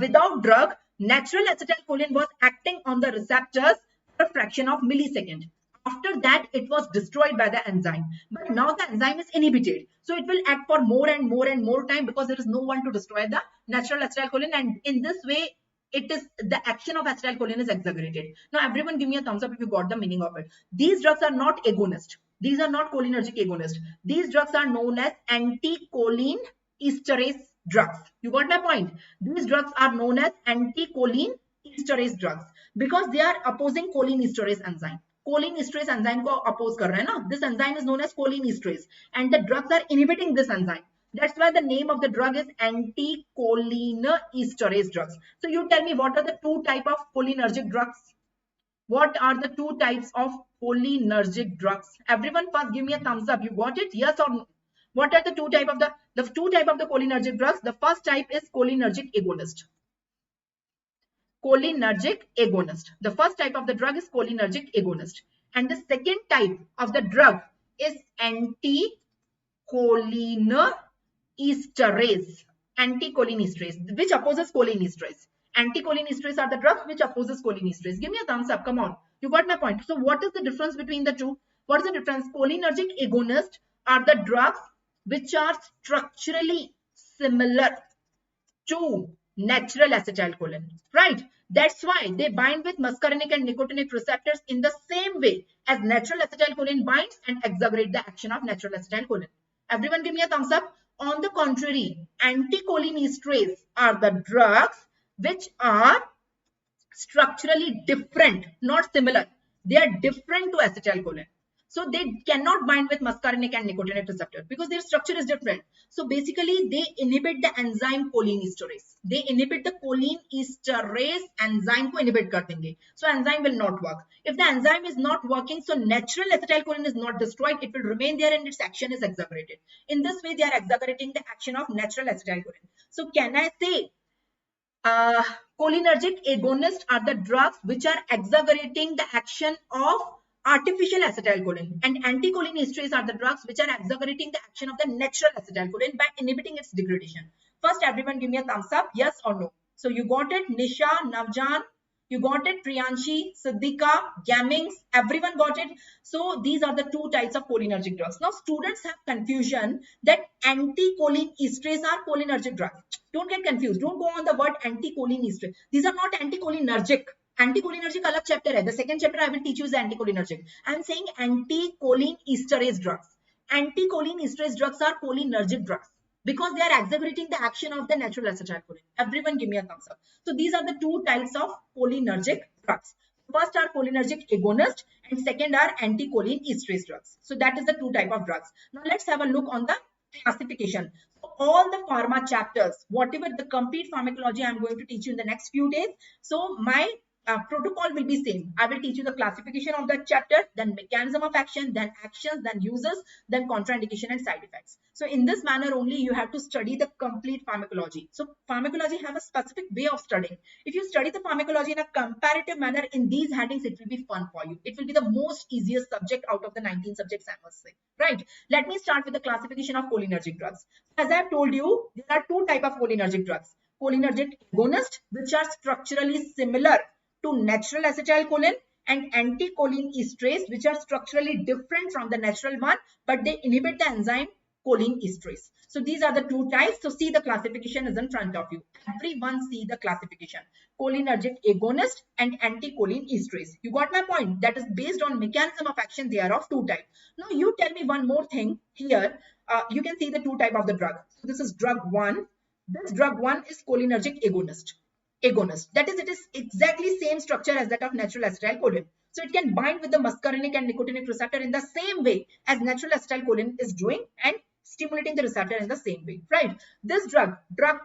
without drug, natural acetylcholine was acting on the receptors a fraction of millisecond. After that, it was destroyed by the enzyme. But now the enzyme is inhibited. So it will act for more and more and more time because there is no one to destroy the natural acetylcholine. And in this way, it is the action of acetylcholine is exaggerated. Now, everyone give me a thumbs up if you got the meaning of it. These drugs are not agonist. These are not cholinergic agonist. These drugs are known as anticholine esterase drugs. You got my point? These drugs are known as anticholine esterase drugs because they are opposing choline esterase enzyme. Choline esterase enzyme को oppose कर रहे हैं ना? This enzyme is known as choline esterase, and the drugs are inhibiting this enzyme. That's why the name of the drug is anticholine esterase drugs. So you tell me, what are the two type of cholinergic drugs? What are the two types of cholinergic drugs? Everyone first give me a thumbs up. You got it? Yes or no? What are the two type of the two type of the cholinergic drugs? The first type is cholinergic agonist. Cholinergic agonist. The first type of the drug is cholinergic agonist. And the second type of the drug is anticholine esterase. Anticholine esterase, which opposes choline esterase. Anticholine esterase are the drugs which opposes choline esterase. Give me a thumbs up. Come on. You got my point. So what is the difference between the two? What is the difference? Cholinergic agonist are the drugs which are structurally similar to natural acetylcholine, right? That's why they bind with muscarinic and nicotinic receptors in the same way as natural acetylcholine binds and exaggerate the action of natural acetylcholine. Everyone give me a thumbs up. On the contrary, anticholine esterase are the drugs which are structurally different, not similar. They are different to acetylcholine. So they cannot bind with muscarinic and nicotinic receptor because their structure is different. So basically they inhibit the enzyme choline esterase. They inhibit the choline esterase enzyme को inhibit कर देंगे. So enzyme will not work. If the enzyme is not working, so natural acetylcholine is not destroyed. It will remain there and its action is exaggerated. In this way, they are exaggerating the action of natural acetylcholine. So can I say cholinergic agonists are the drugs which are exaggerating the action of artificial acetylcholine, and anticholine esterase are the drugs which are exaggerating the action of the natural acetylcholine by inhibiting its degradation. First, everyone give me a thumbs up, yes or no. So you got it, Nisha, Navjan, you got it, Priyanshi, Siddhika, Gamings, everyone got it. So these are the two types of cholinergic drugs. Now students have confusion that anticholine esterase are cholinergic drugs. Don't get confused. Don't go on the word anticholine esterase. These are not anticholinergic. Anticholinergic अलग chapter है. The second chapter I will teach you is anticholinergic. I am saying anticholine esterase drugs. Anticholine esterase drugs are cholinergic drugs because they are exaggerating the action of the natural acetylcholine. Everyone give me a thumbs up. So these are the two types of cholinergic drugs. First are cholinergic agonist and second are anticholine esterase drugs. So that is the two type of drugs. Now let's have a look on the classification. So all the pharma chapters, whatever the complete pharmacology I am going to teach you in the next few days. So my protocol will be same. I will teach you the classification of that chapter, then mechanism of action, then actions, then uses, then contraindication and side effects. So in this manner only you have to study the complete pharmacology. So pharmacology have a specific way of studying. If you study the pharmacology in a comparative manner in these headings, it will be fun for you. It will be the most easiest subject out of the 19 subjects, I must say. Right? Let me start with the classification of cholinergic drugs. As I have told you, there are two types of cholinergic drugs. Cholinergic agonist, which are structurally similar to natural acetylcholine, and anticholine esterase, which are structurally different from the natural one, but they inhibit the enzyme cholinesterase. So these are the two types. So see, the classification is in front of you. Everyone see the classification: cholinergic agonist and anticholinesterase. You got my point? That is based on mechanism of action. They are of two types. Now you tell me one more thing here. You can see the two type of the drug. So this is drug 1. This drug 1 is cholinergic agonist. That is, it is exactly same structure as that of natural acetylcholine. So it can bind with the muscarinic and nicotinic receptor in the same way as natural acetylcholine is doing and stimulating the receptor in the same way, right? This drug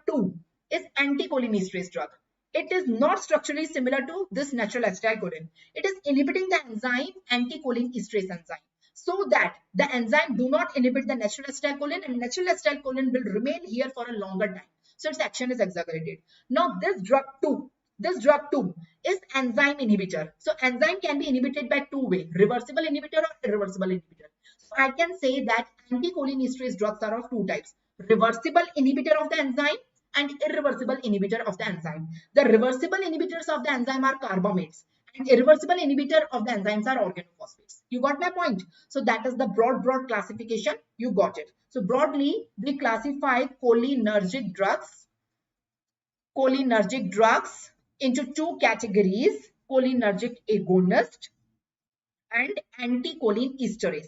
2, is anticholinesterase drug. It is not structurally similar to this natural acetylcholine. It is inhibiting the enzyme anticholinesterase enzyme, so that the enzyme do not inhibit the natural acetylcholine, and natural acetylcholine will remain here for a longer time. So its action is exaggerated. Now this drug 2 is enzyme inhibitor. So enzyme can be inhibited by two ways: reversible inhibitor or irreversible inhibitor. So I can say that anticholinesterase drugs are of two types: reversible inhibitor of the enzyme and irreversible inhibitor of the enzyme. The reversible inhibitors of the enzyme are carbamates, and irreversible inhibitor of the enzymes are organophosphates. You got my point? So that is the broad classification. You got it. So broadly, we classify cholinergic drugs into two categories: cholinergic agonist and anticholinesterase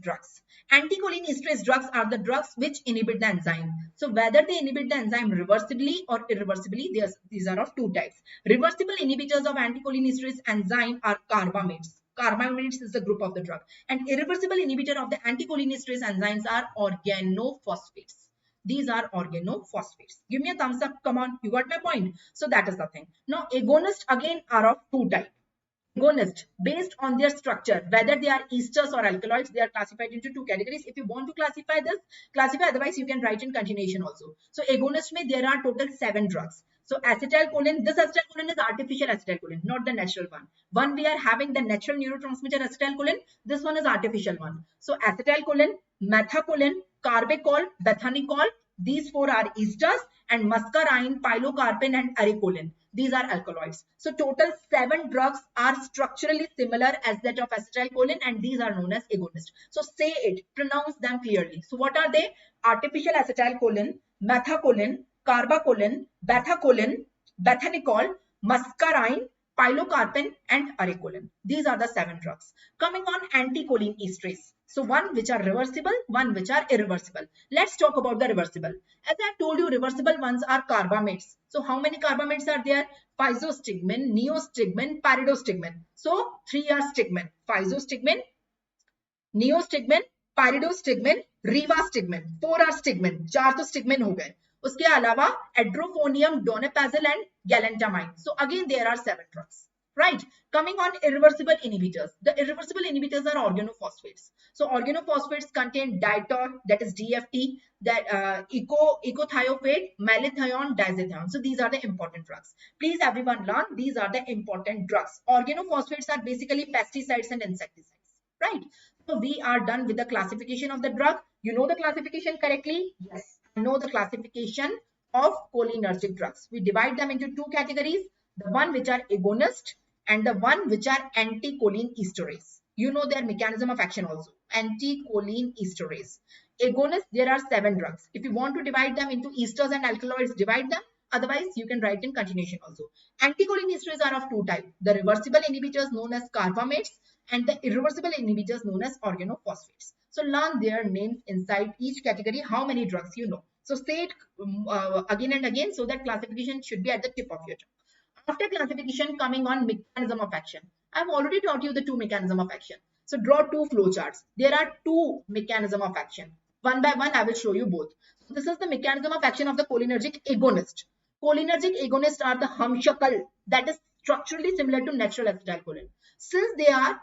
drugs. Anticholinesterase drugs are the drugs which inhibit the enzyme. So whether they inhibit the enzyme reversibly or irreversibly, these are of two types. Reversible inhibitors of anticholinesterase enzyme are carbamates. Carbamates is the group of the drug. And irreversible inhibitor of the anticholinesterase enzymes are organophosphates. These are organophosphates. Give me a thumbs up. Come on, you got my point. So that is the thing. Now agonists again are of two types. Agonist, based on their structure, whether they are esters or alkaloids, they are classified into two categories. If you want to classify this, classify, otherwise you can write in continuation also. So agonist mein there are total 7 drugs. So acetylcholine, this acetylcholine is artificial acetylcholine, not the natural one. One we are having the natural neurotransmitter acetylcholine, this one is artificial one. So acetylcholine, methacholine, carbachol, bethanechol, these 4 are esters, and muscarine, pilocarpine and arecolin. These are alkaloids. So total 7 drugs are structurally similar as that of acetylcholine, and these are known as agonists. So say it, pronounce them clearly. So what are they? Artificial acetylcholine, methacholine, carbacholine, bethacholine, bethanechol, muscarine, pilocarpine and arecolin. These are the 7 drugs. Coming on anticholinesterase. So one which are reversible, one which are irreversible. Let's talk about the reversible. As I told you, reversible ones are carbamates. So how many carbamates are there? Physostigmine, neostigmine, pyridostigmine. So 3 are stigmine. Physostigmine, neostigmine, pyridostigmine, rivastigmine. 4 are stigmine. 4 तो stigmine हो गए. उसके अलावा एड्रोफोनियम, डोनेपाजिल and galantamine. So again there are 7 drugs. Right. Coming on irreversible inhibitors. The irreversible inhibitors are organophosphates. So organophosphates contain ditor, that is DFT, that ecothiopate, malathion, diazothione. So these are the important drugs. Please everyone learn, these are the important drugs. Organophosphates are basically pesticides and insecticides. Right. So we are done with the classification of the drug. You know the classification correctly? Yes. I know the classification of cholinergic drugs. We divide them into 2 categories. The one which are agonist and the one which are anticholinesterase. You know their mechanism of action also. Anticholinesterase. Agonist, there are 7 drugs. If you want to divide them into esters and alkaloids, divide them. Otherwise, you can write in continuation also. Anticholinesterase are of 2 types. The reversible inhibitors known as carbamates and the irreversible inhibitors known as organophosphates. So learn their names inside each category, how many drugs you know. So say it again and again, so that classification should be at the tip of your tongue. After classification, coming on mechanism of action. I've already taught you the 2 mechanism of action. So draw 2 flowcharts. There are 2 mechanism of action. One by one, I will show you both. So this is the mechanism of action of the cholinergic agonist. Cholinergic agonists are the humshakal, that is structurally similar to natural acetylcholine. Since they are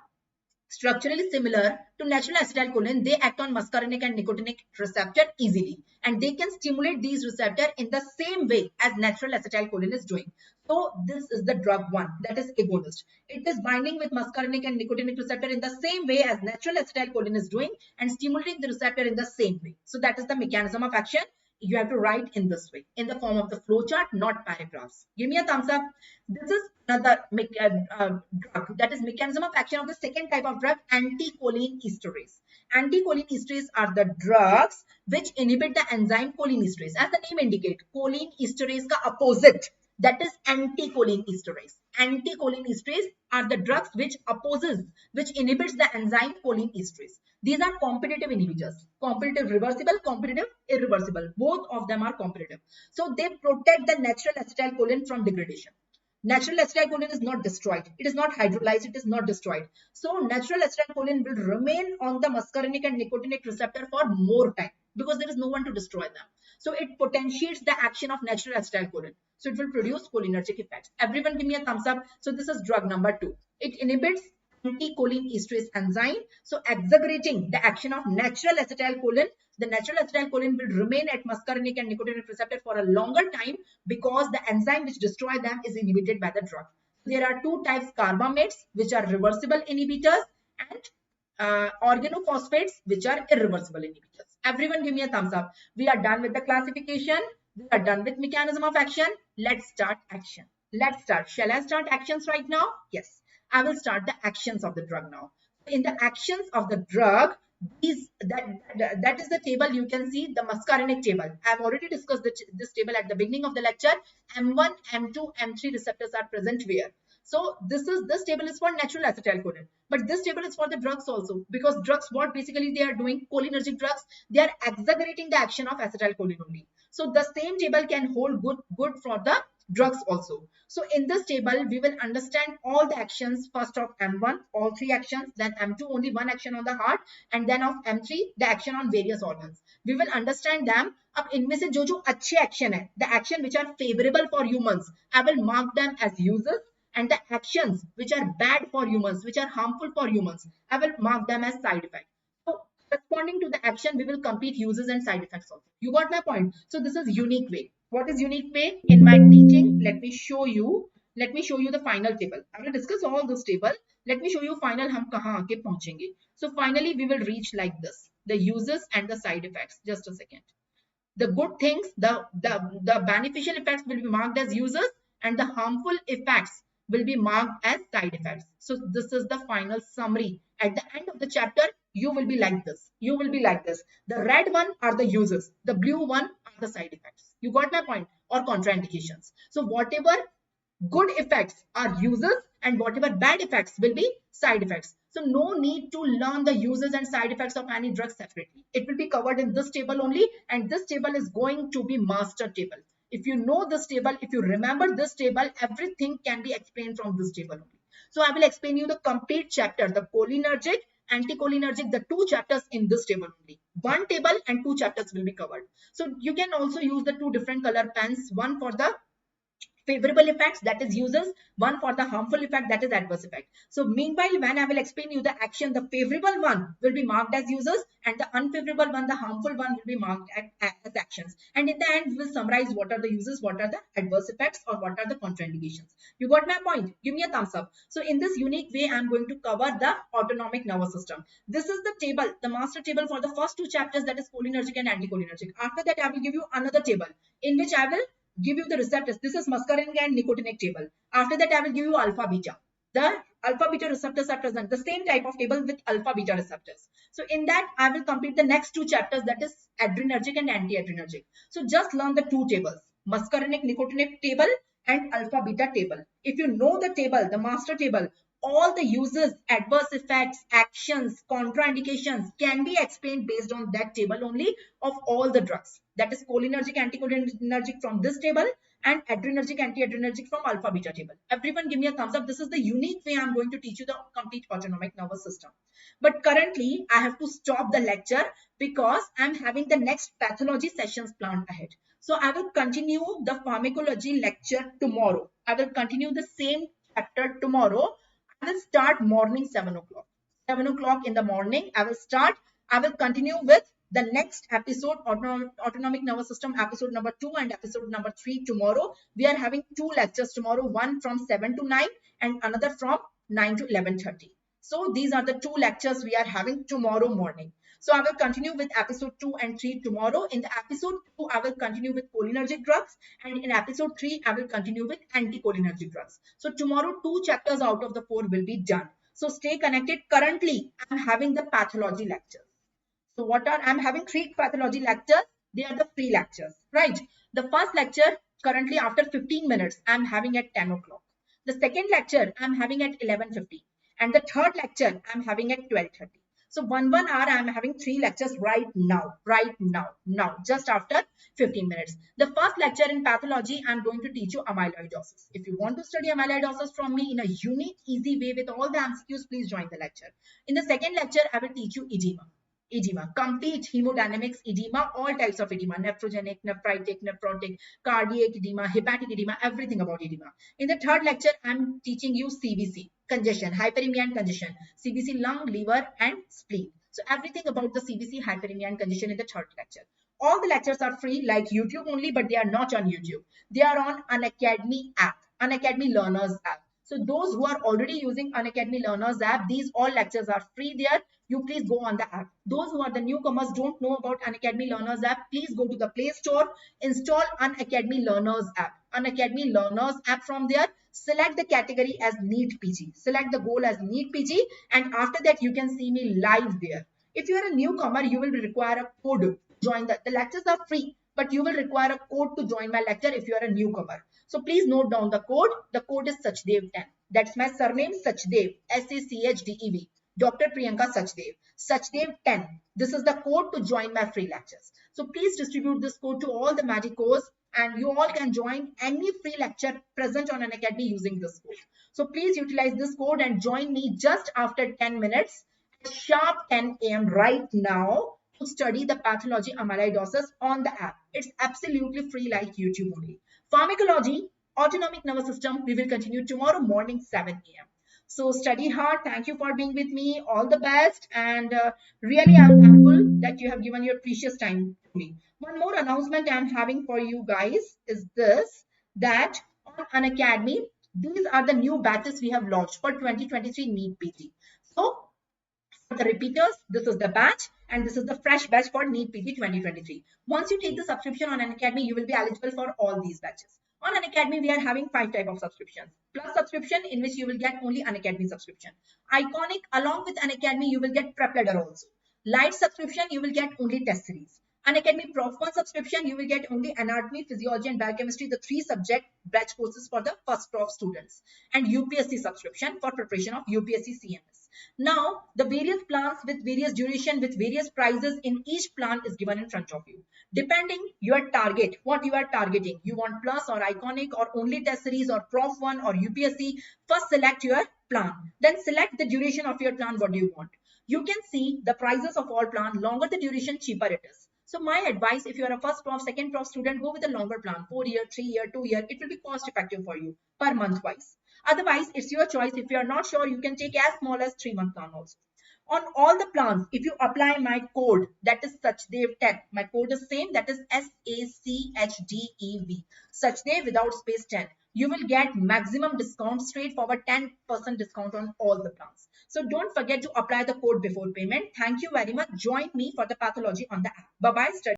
structurally similar to natural acetylcholine, they act on muscarinic and nicotinic receptor easily, and they can stimulate these receptors in the same way as natural acetylcholine is doing. So this is the drug 1, that is agonist. It is binding with muscarinic and nicotinic receptor in the same way as natural acetylcholine is doing and stimulating the receptor in the same way. So that is the mechanism of action. you have to write in this way, in the form of the flow chart, not paragraphs. Give me a thumbs up. This is another drug, that is mechanism of action of the second type of drug, anticholinesterase. Anticholinesterase are the drugs which inhibit the enzyme cholinesterase. As the name indicates, cholinesterase ka opposite, that is anticholinesterase. Anticholinesterase are the drugs which inhibits the enzyme cholinesterase. These are competitive inhibitors, competitive reversible, competitive irreversible. Both of them are competitive. So they protect the natural acetylcholine from degradation. Natural acetylcholine is not destroyed. It is not hydrolyzed. It is not destroyed. So natural acetylcholine will remain on the muscarinic and nicotinic receptor for more time because there is no one to destroy them. So it potentiates the action of natural acetylcholine. So it will produce cholinergic effects. Everyone give me a thumbs up. So this is drug number 2. It inhibits anticholinesterase enzyme. So exaggerating the action of natural acetylcholine, the natural acetylcholine will remain at muscarinic and nicotinic receptor for a longer time because the enzyme which destroy them is inhibited by the drug. There are two types, carbamates, which are reversible inhibitors, and organophosphates, which are irreversible inhibitors. Everyone give me a thumbs up. We are done with the classification. We are done with mechanism of action. Let's start action. Let's start. Shall I start actions right now? Yes. I will start the actions of the drug now. In the actions of the drug, that is the table you can see, the muscarinic table. I have already discussed this table at the beginning of the lecture. M1, M2, M3 receptors are present where. So this table is for natural acetylcholine, but this table is for the drugs also, because drugs, what basically they are doing, cholinergic drugs, they are exaggerating the action of acetylcholine only. So the same table can hold good for the drugs also. So in this table, we will understand all the actions, first of M1, all 3 actions, then M2, only 1 action on the heart, and then of M3, the action on various organs. We will understand them. अब इनमें से जो अच्छे action है, the action which are favorable for humans, I will mark them as uses, and the actions which are bad for humans, which are harmful for humans, I will mark them as side effects. So corresponding to the action, we will complete uses and side effects also. You got my point? So this is unique way. What is unique way? In my teaching, let me show you the final table. I will discuss all this table. Let me show you final हम कहाँ आके पहुँचेंगे. So finally we will reach like this, the uses and the side effects. Just a second. The good things, the beneficial effects will be marked as uses, and the harmful effects will be marked as side effects. So this is the final summary. At the end of the chapter, you will be like this. You will be like this. The red one are the uses. The blue one are the side effects. You got my point? Or contraindications. So whatever good effects are uses and whatever bad effects will be side effects. So no need to learn the uses and side effects of any drug separately. It will be covered in this table only, and this table is going to be master table. If you know this table, if you remember this table, everything can be explained from this table only. So I will explain you the complete chapter, the cholinergic, anticholinergic, the 2 chapters in this table only. 1 table and 2 chapters will be covered. So you can also use the 2 different color pens, one for the favorable effects, that is uses, one for the harmful effect, that is adverse effect. So meanwhile, when I will explain you the action, the favorable one will be marked as uses, and the unfavorable one, the harmful one, will be marked as actions. And in the end, we will summarize what are the uses, what are the adverse effects, or what are the contraindications. You got my point? Give me a thumbs up. So in this unique way, I am going to cover the autonomic nervous system. This is the table, the master table for the first 2 chapters, that is cholinergic and anticholinergic. After that, I will give you another table in which I will give you the receptors. This is muscarinic and nicotinic table. After that, I will give you alpha beta. The alpha beta receptors are present. The same type of table with alpha beta receptors. So in that, I will complete the next 2 chapters, that is adrenergic and anti-adrenergic. So just learn the 2 tables, muscarinic nicotinic table and alpha beta table. If you know the table, the master table, all the uses, adverse effects, actions, contraindications can be explained based on that table only of all the drugs. That is cholinergic, anticholinergic from this table, and adrenergic, anti-adrenergic from alpha beta table. Everyone give me a thumbs up. This is the unique way I'm going to teach you the complete autonomic nervous system. But currently, I have to stop the lecture because I'm having the next pathology sessions planned ahead. So I will continue the pharmacology lecture tomorrow. I will continue the same chapter tomorrow. I will start morning 7 o'clock. 7 o'clock in the morning, I will start. I will continue with the next episode, autonomic nervous system, episode number 2 and episode number 3 tomorrow. We are having 2 lectures tomorrow, one from 7 to 9 and another from 9 to 11:30. So these are the 2 lectures we are having tomorrow morning. So I will continue with episode 2 and 3 tomorrow. In the episode 2, I will continue with cholinergic drugs, and in episode 3, I will continue with anticholinergic drugs. So tomorrow, 2 chapters out of the 4 will be done. So stay connected. Currently, I'm having the pathology lectures. So what are, I'm having 3 pathology lectures. They are the free lectures, right? The first lecture currently after 15 minutes, I'm having at 10 o'clock. The second lecture I'm having at 11:50, and the third lecture I'm having at 12:30. So 1 hour I'm having 3 lectures right now, just after 15 minutes. The first lecture in pathology, I'm going to teach you amyloidosis. If you want to study amyloidosis from me in a unique, easy way with all the MCQs, please join the lecture. In the second lecture, I will teach you edema, complete hemodynamics edema, all types of edema, nephrogenic, nephritic, nephrotic, cardiac edema, hepatic edema, everything about edema. In the third lecture, I'm teaching you CBC, congestion, hyperemia and congestion, CBC lung, liver and spleen. So everything about the CBC, hyperemia and congestion in the third lecture. All the lectures are free like YouTube only, but they are not on YouTube. They are on Unacademy app, Unacademy Learners app. So those who are already using Unacademy Learners app, these all lectures are free there. You please go on the app. Those who are the newcomers, don't know about Unacademy Learners app, please go to the Play Store, install Unacademy Learners app. Unacademy Learners app, from there, select the category as NEET PG. Select the goal as NEET PG, and after that you can see me live there. If you are a newcomer, you will require a code to join the lectures are free, but you will require a code to join my lecture if you are a newcomer. So please note down the code. The code is Sachdev10. That's my surname, Sachdev, Sachdev. Dr. Priyanka Sachdev. Sachdev10. This is the code to join my free lectures. So please distribute this code to all the Magicos, and you all can join any free lecture present on Unacademy using this code. So please utilize this code and join me just after 10 minutes, sharp 10 a.m. right now, to study the pathology amyloidosis on the app. It's absolutely free like YouTube only. Pharmacology, autonomic nervous system, we will continue tomorrow morning 7 a.m. So study hard. Thank you for being with me. All the best. And really, I'm thankful that you have given your precious time to me. One more announcement I'm having for you guys is this, that on Unacademy, these are the new batches we have launched for 2023 NEET PG. So for the repeaters, this is the batch, and this is the fresh batch for NEET PG 2023. Once you take the subscription on Unacademy, you will be eligible for all these batches. On Unacademy, we are having 5 types of subscriptions. Plus subscription, in which you will get only Unacademy subscription. Iconic, along with Unacademy, you will get Prep Ladder also. Light subscription, you will get only test series. Unacademy Prof 1 subscription, you will get only anatomy, physiology and biochemistry, the 3 subject batch courses for the first prof students. And UPSC subscription for preparation of UPSC CMS. Now, the various plans with various duration, with various prices in each plan is given in front of you. Depending your target, what you are targeting, you want plus or iconic or only test series or prof 1 or UPSC, first select your plan. Then select the duration of your plan, what do you want. You can see the prices of all plan. Longer the duration, cheaper it is. So my advice, if you are a first prof, second prof student, go with a longer plan, 4 year, 3 year, 2 year. It will be cost effective for you per month wise. Otherwise, it's your choice. If you are not sure, you can take as small as 3-month plan also. On all the plans, if you apply my code, that is Sachdev10, my code is same, that is SACHDEV, Sachdev without space 10. You will get maximum discount, straightforward 10% discount on all the plans. So don't forget to apply the code before payment. Thank you very much. Join me for the pathology on the app. Bye-bye.